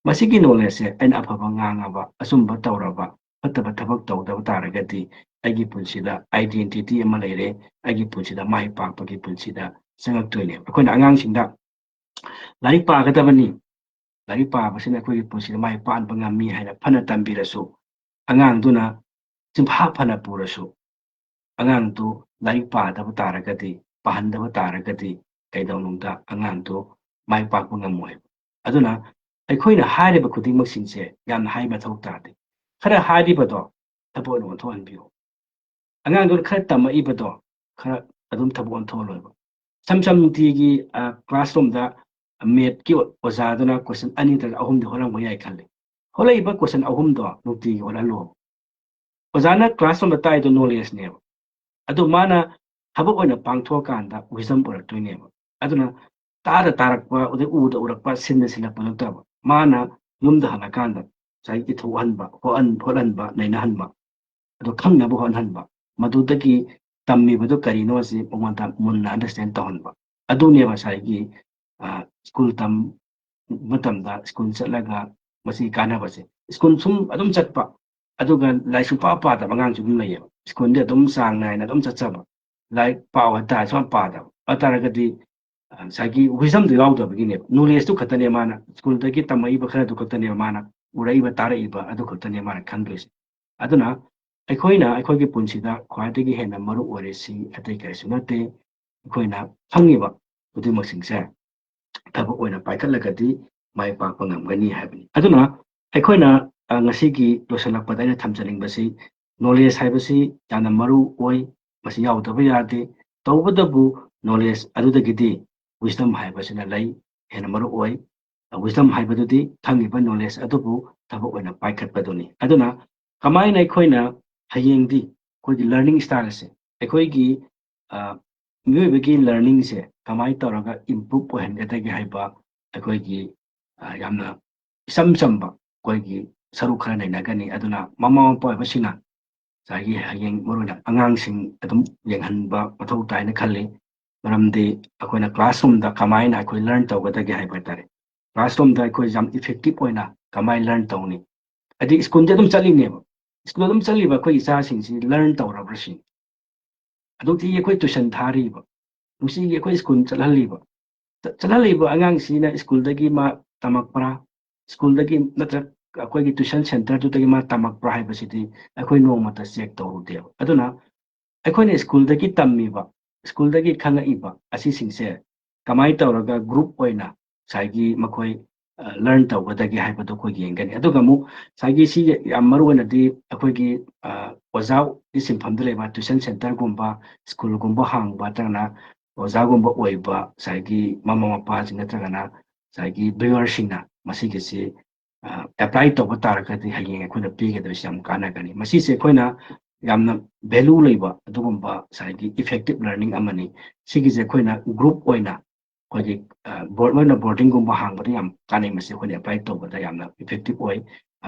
ꯃꯁꯤꯒꯤ ꯅꯣꯂꯦꯖꯁꯦ ꯑꯩꯅ ꯑꯐꯕ ꯉꯥꯡꯉꯕ ꯑꯆꯨꯝꯕ ꯇꯧꯔꯕ ꯐꯠꯇꯕ ꯊꯕꯛ ꯇꯧꯗꯕ ꯇꯥꯔꯒꯗꯤ ꯑꯩꯒꯤ ꯄꯨꯟꯁꯤꯗ ꯑꯥꯏꯗꯦꯟꯇꯤꯇꯤ ꯑꯃ ꯂꯩꯔꯦ ꯑꯩꯒꯤ ꯄꯨꯟꯁꯤꯗ ꯃꯥꯏ ꯄꯥꯛꯄꯒꯤ ꯄꯨꯟꯁꯤꯗ ꯆꯪꯉꯛꯇꯣꯏꯅꯦꯕ ꯑꯩꯈꯣꯏꯅ ꯑꯉꯥꯡꯁꯤꯡꯗ ꯂꯥꯏꯔꯤꯛ ꯄꯥꯒꯗꯕꯅꯤ ꯂꯥꯏꯔꯤꯛ ꯄꯥꯕꯁꯤꯅ ꯑꯩꯈꯣꯏꯒꯤ ꯄꯨꯟꯁꯤꯗ ꯃꯥꯏ ꯄꯥꯛꯍꯟꯕ ꯉꯝꯃꯤ ꯍꯥꯏꯅ ꯐꯅ ꯇꯝꯕꯤꯔꯁꯨ ꯑꯉꯥꯡꯗꯨꯅ ꯆꯤꯟꯐꯥ ꯐꯅ ꯄꯨꯔꯁꯨ ꯑꯉꯥꯡꯗꯨ ꯂꯥꯏꯔꯤꯛ ꯄꯥꯗꯕ ꯇꯥꯔꯒꯗꯤ ꯄꯥꯍꯟꯗꯕ ꯇꯥꯔꯒꯗꯤ ꯀꯩꯗꯧꯅꯨꯡꯗ ꯑꯉꯥꯡꯗꯨ ꯃꯥꯏ ꯄꯥꯛꯄ ꯉꯝꯃꯣꯏꯕ ꯑꯗꯨꯅ ꯑꯩꯈꯣꯏꯅ ꯍꯥꯏꯔꯤꯕ ꯈꯨꯗꯤꯡꯃꯛꯁꯤꯡꯁꯦ ꯌꯥꯝꯅ ꯍꯥꯏ ꯃꯊꯧ ꯇꯥꯗꯦ ꯈꯔ ꯍꯥꯏꯔꯤꯕꯗꯣ ꯊꯕꯛ ꯑꯣꯏꯅ ꯑꯣꯟꯊꯣꯛꯍꯟꯕꯤꯌꯨ ꯑꯉꯥꯡꯗꯨꯅ ꯈꯔ ꯇꯝꯃꯛꯏꯕꯗꯣ ꯈꯔ ꯑꯗꯨꯝ ꯊꯕꯛ ꯑꯣꯟꯊꯣꯛꯍꯜꯂꯣꯏꯕ ꯁꯝ ꯅꯨꯡꯇꯤꯒꯤ ꯀ꯭ꯂꯥꯁꯔꯨꯝꯗ ꯃꯦꯠꯀꯤ ꯑꯣꯖꯥꯗꯨꯅ ꯀꯣꯏꯁꯟ 2 ꯅꯠꯇ꯭ꯔꯒ 3ꯗꯤ ꯍꯣꯠꯂꯝꯕ ꯌꯥꯏ ꯈꯜꯂꯤ ꯍꯣꯠꯂꯛꯏꯕ ꯀꯣꯏꯁꯟ 3ꯗꯣ ꯅꯨꯡꯇꯤꯒꯤ ꯍꯣꯠꯍꯜꯂꯣ ꯑꯣꯖꯥꯅ ꯀ꯭ꯂꯥꯁꯔꯨꯝꯗ ꯇꯥꯛꯏꯗꯣ ꯅꯣꯂꯦꯖꯅꯦꯕ ꯑꯗꯨ ꯃꯥꯅ ꯊꯕꯛ ꯑꯣꯏꯅ ꯄꯥꯡꯊꯣꯛꯑꯀꯥꯟꯗ ꯋꯤꯖꯗꯝ ꯑꯣꯏꯔꯛꯇꯣꯏꯅꯦꯕ ꯑꯗꯨꯅ ꯇꯥꯔꯛꯄ ꯑꯗꯩ ꯎꯔꯛꯄ ꯁꯤꯜꯂꯛꯄ ꯅꯠꯇꯕ ꯃꯥꯅ ꯌꯨꯝꯗ ꯍꯜꯂꯀꯥꯟꯗ ꯉꯁꯥꯏ ꯏꯊꯣꯛꯍꯟꯕ ꯍꯣꯠꯍꯟꯕ ꯅꯩꯅꯍꯟꯕ ꯑꯗꯨ ꯈꯪꯅꯕ ꯍꯣꯠꯅꯍꯟꯕ ꯃꯗꯨꯗꯒꯤ ꯇꯝꯃꯤꯕꯗꯨ ꯀꯔꯤꯅꯣꯁꯤ ꯃꯉꯣꯟꯗ ꯃꯨꯟꯅ ꯑꯟꯗꯔꯁꯇꯦꯟ ꯇꯧꯍꯟꯕ ꯑꯗꯨꯅꯦꯕ ꯉꯁꯥꯏꯒꯤ ꯁ꯭ꯀꯨꯜ ꯃꯇꯝꯗ ꯁ꯭ꯀꯨꯜ ꯆꯠꯂꯒ ꯃꯁꯤ ꯀꯥꯟꯅꯕꯁꯦ ꯁ꯭ꯀꯨꯜ ꯁꯨꯝ ꯑꯗꯨꯝ ꯆꯠꯄ ꯑꯗꯨꯒ ꯂꯥꯏꯔꯤꯛ ꯄꯥꯗꯕ ꯑꯉꯥꯡꯁꯨ ꯑꯗꯨꯝ ꯂꯩꯌꯦꯕ ꯁ꯭ꯀꯨꯜꯗꯤ ꯑꯗꯨꯝ ꯆꯥꯡ ꯅꯥꯏꯅ ꯑꯗꯨꯝ ꯆꯠꯆꯕ ꯂꯥꯏꯔꯤꯛ ꯄꯥꯎ ꯍꯥꯏꯇꯥꯔꯦ ꯁꯨꯝ ꯄꯥꯗꯕ ꯑꯗꯨꯇꯥꯔꯒꯗꯤ ꯉꯁꯥꯏꯒꯤ ꯋꯤꯖꯗꯝꯗꯨ ꯌꯥꯎꯗꯕꯒꯤꯅꯦꯕ ꯅꯣꯂꯦꯖꯇꯨ ꯈꯛꯇꯅꯦ ꯃꯥꯅ ꯁ꯭ꯀꯨꯜꯗꯒꯤ ꯇꯝꯃꯛꯏꯕ ꯈꯔꯗꯨ ꯈꯛꯇꯅꯦꯕ ꯃꯥꯅ ꯎꯔꯛꯏꯕ ꯇꯥꯔꯛꯏꯕ ꯑꯗꯨ ꯈꯛꯇꯅꯦ ꯃꯥꯅ ꯈꯪꯗꯣꯏꯁꯦ ꯑꯗꯨꯅ ꯑꯩꯈꯣꯏꯅ ꯑꯩꯈꯣꯏꯒꯤ ꯄꯨꯟꯁꯤꯗ ꯈ꯭ꯋꯥꯏꯗꯒꯤ ꯍꯦꯟꯅ ꯃꯔꯨ ꯑꯣꯏꯔꯤꯁꯤ ꯑꯇꯩ ꯀꯔꯤꯁꯨ ꯅꯠꯇꯦ ꯑꯩꯈꯣꯏꯅ ꯈꯪꯉꯤꯕ ꯈꯨꯗꯤꯡꯃꯛꯁꯤꯡꯁꯦ ꯊꯕꯛ ꯑꯣꯏꯅ ꯄꯥꯏꯈꯠꯂꯒꯗꯤ ꯃꯥꯏ ꯄꯥꯛꯄ ꯉꯝꯒꯅꯤ ꯍꯥꯏꯕꯅꯤ ꯑꯗꯨꯅ ꯑꯩꯈꯣꯏꯅ ꯉꯁꯤꯒꯤ ꯂꯣꯏꯁꯤꯜꯂꯛꯄꯗ ꯑꯩꯅ ꯊꯝꯖꯅꯤꯡꯕꯁꯤ ꯅꯣꯂꯦꯖ ꯍꯥꯏꯕꯁꯤ ꯌꯥꯝꯅ ꯃꯔꯨ ꯑꯣꯏ ꯃꯁꯤ ꯌꯥꯎꯗꯕ ꯌꯥꯗꯦ ꯇꯧꯕꯇꯕꯨ ꯅꯣꯂꯦꯖ ꯑꯗꯨꯗꯒꯤꯗꯤ ꯋꯤꯁꯗꯝ ꯍꯥꯏꯕꯁꯤꯅ ꯂꯩ ꯍꯦꯟꯅ ꯃꯔꯨ ꯑꯣꯏ ꯋꯤꯁꯗꯝ ꯍꯥꯏꯕꯗꯨꯗꯤ ꯈꯪꯉꯤꯕ ꯅꯣꯂꯦꯖ ꯑꯗꯨꯕꯨ ꯊꯕꯛ ꯑꯣꯏꯅ ꯄꯥꯏꯈꯠꯄꯗꯨꯅꯤ ꯑꯗꯨꯅ ꯀꯃꯥꯏꯅ ꯑꯩꯈꯣꯏꯅ ꯍꯌꯦꯡꯗꯤ ꯑꯩꯈꯣꯏꯒꯤ ꯂꯔꯅꯤꯡ ꯁ꯭ꯇꯥꯏꯜꯁꯦ ꯑꯩꯈꯣꯏꯒꯤ ꯃꯤꯑꯣꯏꯕꯒꯤ ꯂꯔꯅꯤꯡꯁꯦ ꯀꯃꯥꯏꯅ ꯇꯧꯔꯒ ꯏꯝꯄ꯭ꯔꯨꯞ ꯑꯣꯏꯍꯟꯒꯗꯒꯦ ꯍꯥꯏꯕ ꯑꯩꯈꯣꯏꯒꯤ ꯌꯥꯝꯅ ꯏꯆꯝ ꯆꯝꯕ ꯑꯩꯈꯣꯏꯒꯤ ꯁꯔꯨꯛ ꯈꯔ ꯅꯩꯅꯒꯅꯤ ꯑꯗꯨꯅ ꯃꯃꯥ ꯃꯄꯥ ꯑꯣꯏꯕꯁꯤꯡꯅ ꯉꯁꯥꯏꯒꯤ ꯍꯌꯦꯡ ꯃꯔꯨꯑꯣꯏꯅ ꯑꯉꯥꯡꯁꯤꯡ ꯑꯗꯨꯝ ꯌꯦꯡꯍꯟꯕ ꯃꯊꯧ ꯇꯥꯏꯅ ꯈꯜꯂꯤ ꯃꯔꯝꯗꯤ ꯑꯩꯈꯣꯏꯅ ꯀ꯭ꯂꯥꯁꯔꯨꯝꯗ ꯀꯃꯥꯏꯅ ꯑꯩꯈꯣꯏ ꯂꯔꯟ ꯇꯧꯒꯗꯒꯦ ꯍꯥꯏꯕ ꯍꯥꯏꯇꯥꯔꯦ ꯀ꯭ꯂꯥꯁꯔꯨꯝꯗ ꯑꯩꯈꯣꯏ ꯌꯥꯝ ꯏꯐꯦꯛꯇꯤꯞ ꯑꯣꯏꯅ ꯀꯃꯥꯏꯅ ꯂꯔꯟ ꯇꯧꯅꯤ ꯍꯥꯏꯗꯤ ꯁ꯭ꯀꯨꯜꯁꯦ ꯑꯗꯨꯝ ꯆꯠꯂꯤꯅꯦꯕ ꯁ꯭ꯀꯨꯜ ꯑꯗꯨꯝ ꯆꯠꯂꯤꯕ ꯑꯩꯈꯣꯏ ꯏꯆꯥꯁꯤꯡꯁꯤ ꯂꯔꯟ ꯇꯧꯔꯕ꯭ꯔꯥ ꯁꯤ ꯅꯨꯡꯇꯤꯒꯤ ꯑꯩꯈꯣꯏ ꯇꯨꯏꯁꯟ ꯊꯥꯔꯤꯕ ꯅꯨꯡꯇꯤꯒꯤ ꯑꯩꯈꯣꯏ ꯁ꯭ꯀꯨꯜ ꯆꯠꯍꯜꯂꯤꯕ ꯑꯉꯥꯡꯁꯤꯅ ꯁ꯭ꯀꯨꯜꯗꯒꯤ ꯃꯥ ꯇꯝꯃꯛꯄ꯭ꯔꯥ ꯁ꯭ꯀꯨꯜꯗꯒꯤ ꯅꯠꯇ꯭ꯔꯒ ꯑꯩꯈꯣꯏꯒꯤ ꯇ꯭ꯌꯨꯁꯟ ꯁꯦꯟꯇꯔꯗꯨꯗꯒꯤ ꯃꯥ ꯇꯝꯃꯛꯄ꯭ꯔꯥ ꯍꯥꯏꯕꯁꯤꯗꯤ ꯑꯩꯈꯣꯏ ꯅꯣꯡꯃꯇ ꯆꯦꯛ ꯇꯧꯔꯨꯗꯦꯕ ꯑꯗꯨꯅ ꯑꯩꯈꯣꯏꯅ ꯁ꯭ꯀꯨꯜꯗꯒꯤ ꯇꯝꯃꯤꯕ ꯁ꯭ꯀꯨꯜꯗꯒꯤ ꯈꯪꯉꯛꯏꯕ ꯑꯁꯤꯁꯤꯡꯁꯦ ꯀꯃꯥꯏꯅ ꯇꯧꯔꯒ ꯒ꯭ꯔꯨꯞ ꯑꯣꯏꯅ ꯉꯁꯥꯏꯒꯤ ꯃꯈꯣꯏ ꯂꯔꯟ ꯇꯧꯒꯗꯒꯦ ꯍꯥꯏꯕꯗꯨ ꯑꯩꯈꯣꯏ ꯌꯦꯡꯒꯅꯤ ꯑꯗꯨꯒ ꯑꯃꯨꯛ ꯉꯁꯥꯏꯒꯤ ꯁꯤ ꯌꯥꯝ ꯃꯔꯨꯑꯣꯏꯅꯗꯤ ꯑꯩꯈꯣꯏꯒꯤ ꯑꯣꯖꯥꯒꯤ ꯁꯤꯟꯐꯝꯗ ꯂꯩꯕ ꯇ꯭ꯌꯨꯁꯟ ꯁꯦꯟꯇꯔꯒꯨꯝꯕ ꯁ꯭ꯀꯨꯜꯒꯨꯝꯕ ꯍꯥꯡꯕ ꯅꯠꯇ꯭ꯔꯒꯅ ꯑꯣꯖꯥꯒꯨꯝꯕ ꯑꯣꯏꯕ ꯉꯁꯥꯏꯒꯤ ꯃꯃꯥ ꯃꯄꯥꯁꯤꯡ ꯅꯠꯇ꯭ꯔꯒꯅ ꯉꯁꯥꯏꯒꯤ ꯚ꯭ꯌꯨꯋꯔꯁꯤꯡꯅ ꯃꯁꯤꯒꯤꯁꯤ ꯑꯦꯄ꯭ꯂꯥꯏ ꯇꯧꯕ ꯇꯥꯔꯒꯗꯤ ꯍꯌꯦꯡ ꯑꯩꯈꯣꯏꯅ ꯄꯤꯒꯗꯕꯁꯤ ꯌꯥꯝ ꯀꯥꯟꯅꯒꯅꯤ ꯃꯁꯤꯁꯦ ꯑꯩꯈꯣꯏꯅ ꯌꯥꯝꯅ ꯚꯦꯂꯨ ꯂꯩꯕ ꯑꯗꯨꯒꯨꯝꯕ ꯉꯁꯥꯏꯒꯤ ꯏꯐꯦꯛꯇꯤꯞ ꯂꯔꯅꯤꯡ ꯑꯃꯅꯤ ꯁꯤꯒꯤꯁꯦ ꯑꯩꯈꯣꯏꯅ ꯒ꯭ꯔꯨꯞ ꯑꯣꯏꯅ ꯑꯩꯈꯣꯏꯒꯤ ꯃꯣꯏꯅ ꯕꯣꯔꯗꯤꯡꯒꯨꯝꯕ ꯍꯥꯡꯕꯗ ꯌꯥꯝ ꯀꯥꯟꯅꯩ ꯃꯁꯤ ꯑꯩꯈꯣꯏꯅ ꯑꯦꯄ꯭ꯂꯥꯏ ꯇꯧꯕꯗ ꯌꯥꯝꯅ ꯏꯐꯦꯛꯇꯤꯞ ꯑꯣꯏ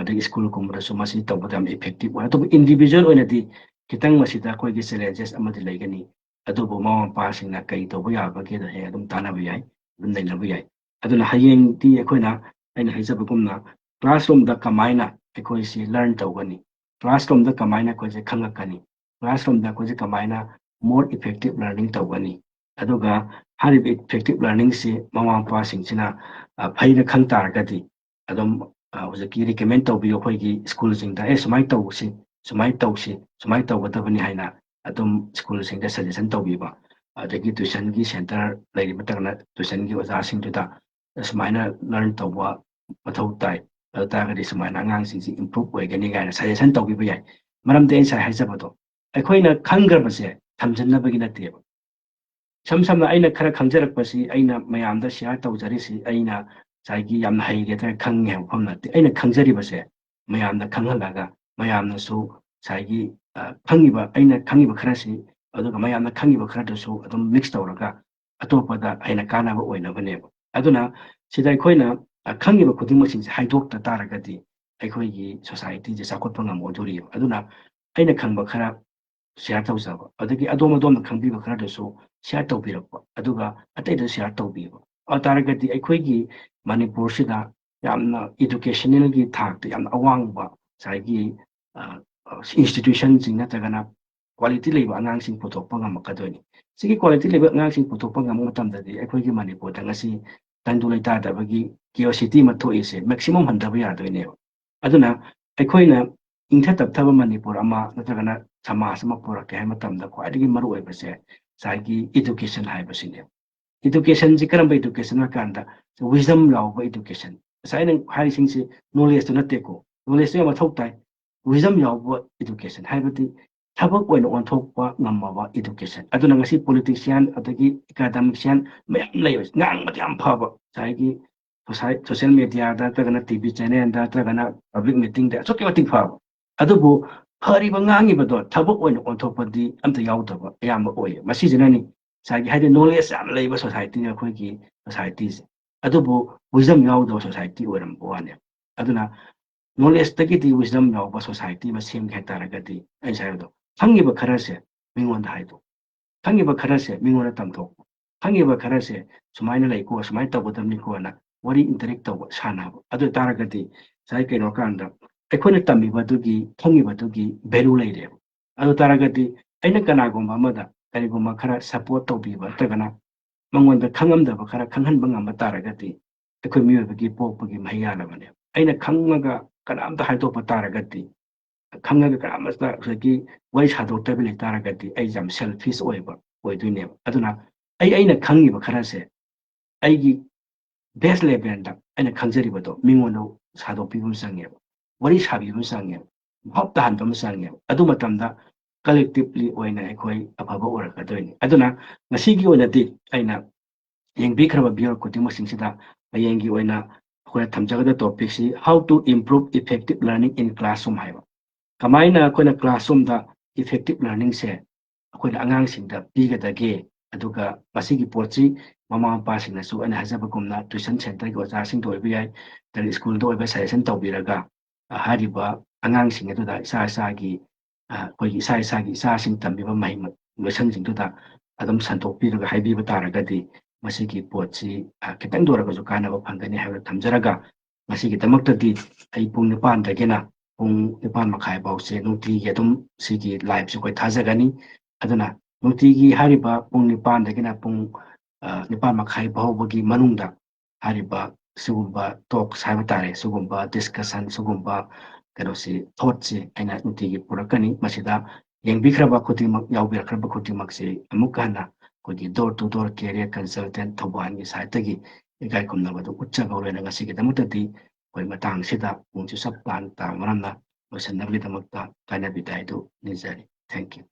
ꯑꯗꯒꯤ ꯁ꯭ꯀꯨꯜꯒꯨꯝꯕꯗꯁꯨ ꯃꯁꯤ ꯇꯧꯕꯗ ꯌꯥꯝꯅ ꯏꯐꯦꯛꯇꯤꯞ ꯑꯣꯏ ꯑꯗꯨꯕꯨ ꯏꯟꯗꯤꯕꯤꯖꯨꯋꯦꯜ ꯑꯣꯏꯅꯗꯤ ꯈꯤꯇꯪ ꯃꯁꯤꯗ ꯑꯩꯈꯣꯏꯒꯤ ꯆꯦꯂꯦꯟꯖꯦꯁ ꯑꯃꯗꯤ ꯂꯩꯒꯅꯤ ꯑꯗꯨꯕꯨ ꯃꯃꯥ ꯃꯄꯥꯁꯤꯡꯅ ꯀꯔꯤ ꯇꯧꯕ ꯌꯥꯕꯒꯦꯗꯣ ꯍꯦꯛ ꯑꯗꯨꯝ ꯇꯥꯟꯅꯕ ꯌꯥꯏ ꯑꯗꯨꯝ ꯅꯩꯅꯕ ꯌꯥꯏ ꯑꯗꯨꯅ ꯍꯌꯦꯡꯗꯤ ꯑꯩꯈꯣꯏꯅ ꯑꯩꯅ ꯍꯥꯏꯖꯕꯒꯨꯝꯅ ꯀ꯭ꯂꯥꯁꯔꯨꯝꯗ ꯀꯃꯥꯏꯅ ꯑꯩꯈꯣꯏꯁꯤ ꯂꯔꯟ ꯇꯧꯒꯅꯤ ꯀ꯭ꯂꯥꯁꯔꯨꯝꯗ ꯀꯃꯥꯏꯅ ꯑꯩꯈꯣꯏꯁꯦ ꯈꯪꯉꯛꯀꯅꯤ ꯀ꯭ꯂꯥꯁꯔꯨꯝꯗ ꯑꯩꯈꯣꯏꯁꯦ ꯀꯃꯥꯏꯅ ꯃꯣꯔ ꯏꯐꯦꯛꯇꯤꯞ ꯂꯔꯅꯤꯡ ꯇꯧꯒꯅꯤ ꯑꯗꯨꯒ ꯍꯥꯏꯔꯤꯕ ꯏꯐꯦꯛꯇꯤꯞ ꯂꯔꯅꯤꯡꯁꯤ ꯃꯃꯥ ꯃꯄꯥꯁꯤꯡꯁꯤꯅ ꯐꯩꯅ ꯈꯪ ꯇꯥꯔꯒꯗꯤ ꯑꯗꯨꯝ ꯍꯧꯖꯤꯛꯀꯤ ꯔꯤꯀꯃꯦꯟ ꯇꯧꯕꯤꯌꯨ ꯑꯩꯈꯣꯏꯒꯤ ꯁ꯭ꯀꯨꯜꯁꯤꯡꯗ ꯁꯨꯃꯥꯏꯅ ꯇꯧꯁꯤ ꯁꯨꯃꯥꯏꯅ ꯇꯧꯁꯤ ꯁꯨꯃꯥꯏꯅ ꯇꯧꯒꯗꯕꯅꯤ ꯍꯥꯏꯅ ꯑꯗꯨꯝ ꯁ꯭ꯀꯨꯜꯁꯤꯡꯗ ꯁꯖꯦꯁꯟ ꯇꯧꯕꯤꯕ ꯑꯗꯒꯤ ꯇ꯭ꯌꯨꯁꯟꯒꯤ ꯁꯦꯟꯇꯔ ꯂꯩꯔꯤꯕ ꯅꯠꯇ꯭ꯔꯒꯅ ꯇ꯭ꯌꯨꯁꯟꯒꯤ ꯑꯣꯖꯥꯁꯤꯡꯗꯨꯗ ꯁꯨꯃꯥꯏꯅ ꯂꯔꯟ ꯇꯧꯕ ꯃꯊꯧ ꯇꯥꯏ ꯑꯗꯨ ꯇꯥꯔꯒꯗꯤ ꯁꯨꯃꯥꯏꯅ ꯑꯉꯥꯡꯁꯤꯡꯁꯤ ꯏꯝꯄ꯭ꯔꯨꯞ ꯑꯣꯏꯒꯅꯤ ꯀꯥꯏꯅ ꯁꯖꯦꯁꯟ ꯇꯧꯕꯤꯕ ꯌꯥꯏ ꯃꯔꯝꯗꯤ ꯑꯩ ꯉꯁꯥꯏ ꯍꯥꯏꯖꯕꯗꯣ ꯑꯩꯈꯣꯏꯅ ꯈꯪꯈ꯭ꯔꯕꯁꯦ ꯊꯝꯖꯤꯟꯅꯕꯒꯤ ꯅꯠꯇꯦꯕ ꯏꯁꯝ ꯁꯝꯅ ꯑꯩꯅ ꯈꯔ ꯈꯪꯖꯔꯛꯄꯁꯤ ꯑꯩꯅ ꯃꯌꯥꯝꯗ ꯁꯤꯌꯥꯔ ꯇꯧꯖꯔꯤꯁꯤ ꯑꯩꯅ ꯉꯁꯥꯏꯒꯤ ꯌꯥꯝꯅ ꯍꯩꯒꯗ꯭ꯔꯥ ꯈꯪꯉꯦ ꯍꯥꯏꯕ ꯃꯐꯝ ꯅꯠꯇꯦ ꯑꯩꯅ ꯈꯪꯖꯔꯤꯕꯁꯦ ꯃꯌꯥꯝꯗ ꯈꯪꯍꯜꯂꯒ ꯃꯌꯥꯝꯅꯁꯨ ꯉꯁꯥꯏꯒꯤ ꯑꯩꯅ ꯈꯪꯉꯤꯕ ꯈꯔꯁꯤ ꯑꯗꯨꯒ ꯃꯌꯥꯝꯅ ꯈꯪꯉꯤꯕ ꯈꯔꯗꯨꯁꯨ ꯑꯗꯨꯝ ꯃꯤꯛꯁ ꯇꯧꯔꯒ ꯑꯇꯣꯞꯄꯗ ꯑꯩꯅ ꯀꯥꯟꯅꯕ ꯑꯣꯏꯅꯕꯅꯦꯕ ꯑꯗꯨꯅ ꯁꯤꯗ ꯑꯩꯈꯣꯏꯅ ꯈꯪꯉꯤꯕ ꯈꯨꯗꯤꯡꯃꯛꯁꯤꯡꯁꯦ ꯍꯥꯏꯗꯣꯛꯇ ꯇꯥꯔꯒꯗꯤ ꯑꯩꯈꯣꯏꯒꯤ ꯁꯣꯁꯥꯏꯇꯤꯁꯦ ꯆꯥꯎꯈꯠꯄ ꯉꯝꯃꯣꯏꯗꯣꯔꯤꯕ ꯑꯗꯨꯅ ꯑꯩꯅ ꯈꯪꯕ ꯈꯔ ꯁꯤꯌꯥꯔ ꯇꯧꯖꯕ ꯑꯗꯒꯤ ꯑꯗꯣꯝꯅ ꯈꯪꯕꯤꯕ ꯈꯔꯗꯁꯨ ꯁꯤꯌꯥꯔ ꯇꯧꯕꯤꯔꯛꯄ ꯑꯗꯨꯒ ꯑꯇꯩꯗ ꯁꯤꯌꯥꯔ ꯇꯧꯕꯤꯕ ꯑꯗꯨ ꯇꯥꯔꯒꯗꯤ ꯑꯩꯈꯣꯏꯒꯤ ꯃꯅꯤꯄꯨꯔꯁꯤꯗ ꯌꯥꯝꯅ ꯏꯗꯨꯀꯦꯁꯅꯦꯜꯒꯤ ꯊꯥꯛꯇ ꯌꯥꯝꯅ ꯑꯋꯥꯡꯕ ꯉꯁꯥꯏꯒꯤ ꯏꯟꯁꯇꯤꯇ꯭ꯌꯨꯁꯟꯁꯤꯡ ꯅꯠꯇ꯭ꯔꯒꯅ ꯀ꯭ꯋꯥꯂꯤꯇꯤ ꯂꯩꯕ ꯑꯉꯥꯡꯁꯤꯡ ꯄꯨꯊꯣꯛꯄ ꯉꯝꯃꯛꯀꯗꯣꯏꯅꯤ ꯁꯤꯒꯤ ꯀ꯭ꯋꯥꯂꯤꯇꯤ ꯂꯩꯕ ꯑꯉꯥꯡꯁꯤꯡ ꯄꯨꯊꯣꯛꯄ ꯉꯝꯕ ꯃꯇꯝꯗꯗꯤ ꯑꯩꯈꯣꯏꯒꯤ ꯃꯅꯤꯄꯨꯔꯗ ꯉꯁꯤ ꯇꯪꯗꯨ ꯂꯩꯇꯥꯗꯕꯒꯤ ꯀꯤꯌꯣꯁꯤꯇꯤ ꯑꯃ ꯊꯣꯛꯏꯁꯦ ꯃꯦꯛꯁꯤꯃꯝ ꯍꯟꯊꯕ ꯌꯥꯗꯣꯏꯅꯦꯕ ꯑꯗꯨꯅ ꯑꯩꯈꯣꯏꯅ ꯏꯪꯊ ꯇꯞꯊꯕ ꯃꯅꯤꯄꯨꯔ ꯑꯃ ꯅꯠꯇ꯭ꯔꯒꯅ ꯁꯃꯥꯖ ꯑꯃ ꯄꯨꯔꯛꯀꯦ ꯍꯥꯏꯕ ꯃꯇꯝꯗ ꯈ꯭ꯋꯥꯏꯗꯒꯤ ꯃꯔꯨꯑꯣꯏꯕꯁꯦ ꯉꯁꯥꯏꯒꯤ ꯏꯗꯨꯀꯦꯁꯟ ꯍꯥꯏꯕꯁꯤꯅꯦꯕ ꯏꯗꯨꯀꯦꯁꯟꯁꯤ ꯀꯔꯝꯕ ꯏꯗꯨꯀꯦꯁꯟ ꯍꯥꯏꯀꯥꯟꯗ ꯋꯤꯖꯗꯝ ꯌꯥꯎꯕ ꯏꯗꯨꯀꯦꯁꯟ ꯉꯁꯥꯏ ꯑꯩꯅ ꯍꯥꯏꯔꯤꯁꯤꯡꯁꯤ ꯅꯣꯂꯦꯖꯇꯨ ꯅꯠꯇꯦꯀꯣ ꯅꯣꯂꯦꯖꯇꯨ ꯌꯥꯝ ꯃꯊꯧ ꯇꯥꯏ ꯋꯤꯖꯗꯝ ꯌꯥꯎꯕ ꯏꯗꯨꯀꯦꯁꯟ ꯍꯥꯏꯕꯗꯤ ꯊꯕꯛ ꯑꯣꯏꯅ ꯑꯣꯟꯊꯣꯛꯄ ꯉꯝꯃꯕ ꯏꯗꯨꯀꯦꯁꯟ ꯑꯗꯨꯅ ꯉꯁꯤ ꯄꯣꯂꯤꯇꯤꯁꯤꯌꯥꯟ ꯑꯗꯒꯤ ꯑꯦꯀꯥꯗꯃꯤꯛꯁꯤꯌꯥꯟ ꯃꯌꯥꯝ ꯂꯩꯕꯁꯤ ꯉꯥꯡꯕꯗꯤ ꯌꯥꯝ ꯐꯕ ꯉꯁꯥꯏꯒꯤ ꯁꯣꯁꯤꯌꯦꯜ ꯃꯦꯗꯤꯌꯥꯗ ꯅꯠꯇ꯭ꯔꯒꯅ ꯇꯤꯚꯤ ꯆꯦꯅꯦꯜꯗ ꯅꯠꯇ꯭ꯔꯒꯅ ꯄꯕ꯭ꯂꯤꯛ ꯃꯤꯇꯤꯡꯗ ꯑꯁꯨꯛꯀꯤ ꯃꯇꯤꯛ ꯐꯕ ꯑꯗꯨꯕꯨ ꯐꯔꯤꯕ ꯉꯥꯡꯉꯤꯕꯗꯣ ꯊꯕꯛ ꯑꯣꯏꯅ ꯑꯣꯟꯊꯣꯛꯄꯗꯤ ꯑꯝꯇ ꯌꯥꯎꯗꯕ ꯑꯌꯥꯝꯕ ꯑꯣꯏꯌꯦ ꯃꯁꯤꯁꯤꯅꯅꯤ ꯉꯁꯥꯏꯒꯤ ꯍꯥꯏꯗꯤ ꯅꯣꯂꯦꯖ ꯌꯥꯝ ꯂꯩꯕ ꯁꯣꯁꯥꯏꯇꯤꯅꯤ ꯑꯩꯈꯣꯏꯒꯤ ꯁꯣꯁꯥꯏꯇꯤꯁꯦ ꯑꯗꯨꯕꯨ ꯋꯤꯖꯗꯝ ꯌꯥꯎꯗꯕ ꯁꯣꯁꯥꯏꯇꯤ ꯑꯣꯏꯔꯝꯕ ꯋꯥꯅꯦꯕ ꯑꯗꯨꯅ ꯅꯣꯂꯦꯖꯇꯒꯤꯗꯤ ꯋꯤꯖꯗꯝ ꯌꯥꯎꯕ ꯁꯣꯁꯥꯏꯇꯤ ꯑꯃ ꯁꯦꯝꯒꯦ ꯍꯥꯏꯇꯥꯔꯒꯗꯤ ꯑꯩ ꯉꯁꯥꯏ ꯍꯥꯏꯕꯗꯣ ꯈꯪꯉꯤꯕ ꯈꯔꯁꯦ ꯃꯤꯉꯣꯟꯗ ꯍꯥꯏꯗꯣꯛ ꯈꯪꯉꯤꯕ ꯈꯔꯁꯦ ꯃꯤꯉꯣꯟꯗ ꯇꯝꯊꯣꯛꯄ ꯈꯪꯉꯤꯕ ꯈꯔꯁꯦ ꯁꯨꯃꯥꯏꯅ ꯂꯩꯀꯣ ꯁꯨꯃꯥꯏꯅ ꯇꯧꯒꯗꯕꯅꯤꯀꯣꯅ ꯋꯥꯔꯤ ꯏꯟꯇꯔꯦꯛ ꯇꯧꯕ ꯁꯥꯟꯅꯕ ꯑꯗꯨ ꯑꯣꯏꯇꯥꯔꯒꯗꯤ ꯉꯁꯥꯏ ꯀꯩꯅꯣ ꯀꯥꯟꯗ ꯑꯩꯈꯣꯏꯅ ꯇꯝꯃꯤꯕꯗꯨꯒꯤ ꯈꯪꯉꯤꯕꯗꯨꯒꯤ ꯚꯦꯂꯨ ꯂꯩꯔꯦꯕ ꯑꯗꯨ ꯇꯥꯔꯒꯗꯤ ꯑꯩꯅ ꯀꯅꯥꯒꯨꯝꯕ ꯑꯃꯗ ꯀꯔꯤꯒꯨꯝꯕ ꯈꯔ ꯁꯄꯣꯔꯠ ꯇꯧꯕꯤꯕ ꯅꯠꯇ꯭ꯔꯒꯅ ꯃꯉꯣꯟꯗ ꯈꯪꯉꯝꯗꯕ ꯈꯔ ꯈꯪꯍꯟꯕ ꯉꯝꯕ ꯇꯥꯔꯒꯗꯤ ꯑꯩꯈꯣꯏ ꯃꯤꯑꯣꯏꯕꯒꯤ ꯄꯣꯛꯄꯒꯤ ꯃꯍꯩ ꯌꯥꯜꯂꯕꯅꯦꯕ ꯑꯩꯅ ꯈꯪꯉꯒ ꯀꯅꯥꯝꯇ ꯍꯥꯏꯗꯣꯛꯄ ꯇꯥꯔꯒꯗꯤ ꯈꯪꯉꯒ ꯀꯅꯥꯃꯇ ꯍꯧꯖꯤꯛꯀꯤ ꯋꯥꯔꯤ ꯁꯥꯗꯣꯛꯇꯕ ꯂꯩ ꯇꯥꯔꯒꯗꯤ ꯑꯩ ꯌꯥꯝ ꯁꯦꯜꯐꯤꯁ ꯑꯣꯏꯕ ꯑꯣꯏꯗꯣꯏꯅꯦꯕ ꯑꯗꯨꯅ ꯑꯩꯅ ꯈꯪꯉꯤꯕ ꯈꯔꯁꯦ ꯑꯩꯒꯤ ꯕꯦꯁ ꯂꯦꯚꯦꯜꯗ ꯑꯩꯅ ꯈꯪꯖꯔꯤꯕꯗꯣ ꯃꯤꯉꯣꯟꯗ ꯁꯥꯗꯣꯛꯄꯤꯕ ꯑꯃ ꯆꯪꯉꯦꯕ ꯋꯥꯔꯤ ꯁꯥꯕꯤꯕ ꯑꯃ ꯆꯪꯉꯦꯕ ꯚꯥꯞ ꯇꯥꯍꯟꯕ ꯑꯃ ꯆꯪꯉꯦꯕ ꯑꯗꯨ ꯃꯇꯝꯗ ꯀꯂꯦꯛꯇꯤꯞꯂꯤ ꯑꯣꯏꯅ ꯑꯩꯈꯣꯏ ꯑꯐꯕ ꯑꯣꯏꯔꯛꯀꯗꯣꯏꯅꯤ ꯑꯗꯨꯅ ꯉꯁꯤꯒꯤ ꯑꯣꯏꯅꯗꯤ ꯑꯩꯅ ꯌꯦꯡꯕꯤꯈ꯭ꯔꯕ ꯚꯤꯗꯤꯑꯣ ꯈꯨꯗꯤꯡꯃꯛꯁꯤꯡꯁꯤꯗ ꯍꯌꯦꯡꯒꯤ ꯑꯣꯏꯅ ꯑꯩꯈꯣꯏꯅ ꯊꯝꯖꯒꯗꯕ ꯇꯣꯄꯤꯛꯁꯤ how to improve effective learning in classroom ꯍꯥꯏꯕ ꯀꯃꯥꯏꯅ ꯑꯩꯈꯣꯏꯅ ꯀ꯭ꯂꯥꯁꯔꯨꯝꯗ ꯏꯐꯦꯛꯇꯤꯞ ꯂꯔꯅꯤꯡꯁꯦ ꯑꯩꯈꯣꯏꯅ ꯑꯉꯥꯡꯁꯤꯡꯗ ꯄꯤꯒꯗꯒꯦ ꯑꯗꯨꯒ ꯃꯁꯤꯒꯤ ꯄꯣꯠꯁꯤ ꯃꯃꯥ ꯃꯄꯥꯁꯤꯡꯅꯁꯨ ꯑꯩꯅ ꯍꯥꯏꯖꯕꯒꯨꯝꯅ ꯇ꯭ꯌꯨꯁꯟ ꯁꯦꯟꯇꯔꯒꯤ ꯑꯣꯖꯥꯁꯤꯡꯗ ꯑꯣꯏꯕ ꯌꯥꯏ ꯅꯠꯇ꯭ꯔꯒ ꯁ꯭ꯀꯨꯜꯗ ꯑꯣꯏꯕ ꯁꯖꯦꯁꯟ ꯇꯧꯕꯤꯔꯒ ꯍꯥꯏꯔꯤꯕ ꯑꯉꯥꯡꯁꯤꯡ ꯑꯗꯨꯗ ꯑꯩꯈꯣꯏꯒꯤ ꯏꯁꯥꯒꯤ ꯏꯆꯥꯁꯤꯡ ꯇꯝꯕꯤꯕ ꯃꯍꯩ ꯂꯣꯏꯁꯪꯁꯤꯡꯗꯨꯗ ꯑꯗꯨꯝ ꯁꯟꯗꯣꯛꯄꯤꯔꯒ ꯍꯥꯏꯕꯤꯕ ꯇꯥꯔꯒꯗꯤ ꯃꯁꯤꯒꯤ ꯄꯣꯠꯁꯤ ꯈꯤꯇꯪꯗ ꯑꯣꯏꯔꯒꯁꯨ ꯀꯥꯟꯅꯕ ꯐꯪꯒꯅꯤ ꯍꯥꯏꯕꯗꯨ ꯊꯝꯖꯔꯒ ꯃꯁꯤꯒꯤꯗꯃꯛꯇꯗꯤ ꯑꯩ ꯄꯨꯡ 9ꯗꯒꯤꯅ ꯄꯨꯡ 9:30 ꯐꯥꯎꯁꯦ ꯅꯨꯡꯇꯤꯒꯤ ꯑꯗꯨꯝ ꯁꯤꯒꯤ ꯂꯥꯏꯚꯁꯦ ꯑꯩꯈꯣꯏ ꯊꯥꯖꯒꯅꯤ ꯑꯗꯨꯅ ꯅꯨꯡꯇꯤꯒꯤ ꯍꯥꯏꯔꯤꯕ ꯄꯨꯡ 9ꯗꯒꯤꯅ ꯄꯨꯡ 9:30 ꯐꯥꯎꯕꯒꯤ ꯃꯅꯨꯡꯗ ꯍꯥꯏꯔꯤꯕ ꯁꯤꯒꯨꯝꯕ ꯇꯣꯛꯁ ꯍꯥꯏꯕ ꯇꯥꯔꯦ ꯁꯤꯒꯨꯝꯕ ꯗꯤꯁꯀꯁꯟ ꯁꯤꯒꯨꯝꯕ ꯀꯩꯅꯣꯁꯤ ꯊꯣꯠꯁꯤ ꯑꯩꯅ ꯅꯨꯡꯇꯤꯒꯤ ꯄꯨꯔꯛꯀꯅꯤ ꯃꯁꯤꯗ ꯌꯦꯡꯕꯤꯈ꯭ꯔꯕ ꯈꯨꯗꯤꯡꯃꯛ ꯌꯥꯎꯕꯤꯔꯛꯈ꯭ꯔꯕ ꯈꯨꯗꯤꯡꯃꯛꯁꯤ ꯑꯃꯨꯛ ꯍꯟꯅ ꯑꯩꯈꯣꯏꯒꯤ door two door career consultant ꯊꯧꯕꯥꯜꯒꯤ ꯁꯥꯏꯠꯇꯒꯤ ꯏꯀꯥꯏ ꯈꯨꯝꯅꯕꯗꯨ ꯎꯠꯆꯕ ꯑꯣꯏꯅ ꯉꯁꯤꯒꯤꯗꯃꯛꯇꯗꯤ ꯑꯩꯈꯣꯏ ꯃꯇꯥꯡꯁꯤꯗ ꯄꯨꯡꯁꯤ ꯆꯞ ꯆꯥꯅ ꯇꯥꯕ ꯃꯔꯝꯅ ꯂꯣꯏꯁꯤꯟꯅꯕꯒꯤꯗꯃꯛꯇ ꯀꯥꯏꯅꯕꯤꯗꯥꯏꯗꯨ ꯅꯤꯖꯔꯤ ꯊꯦꯡꯛ ꯌꯨ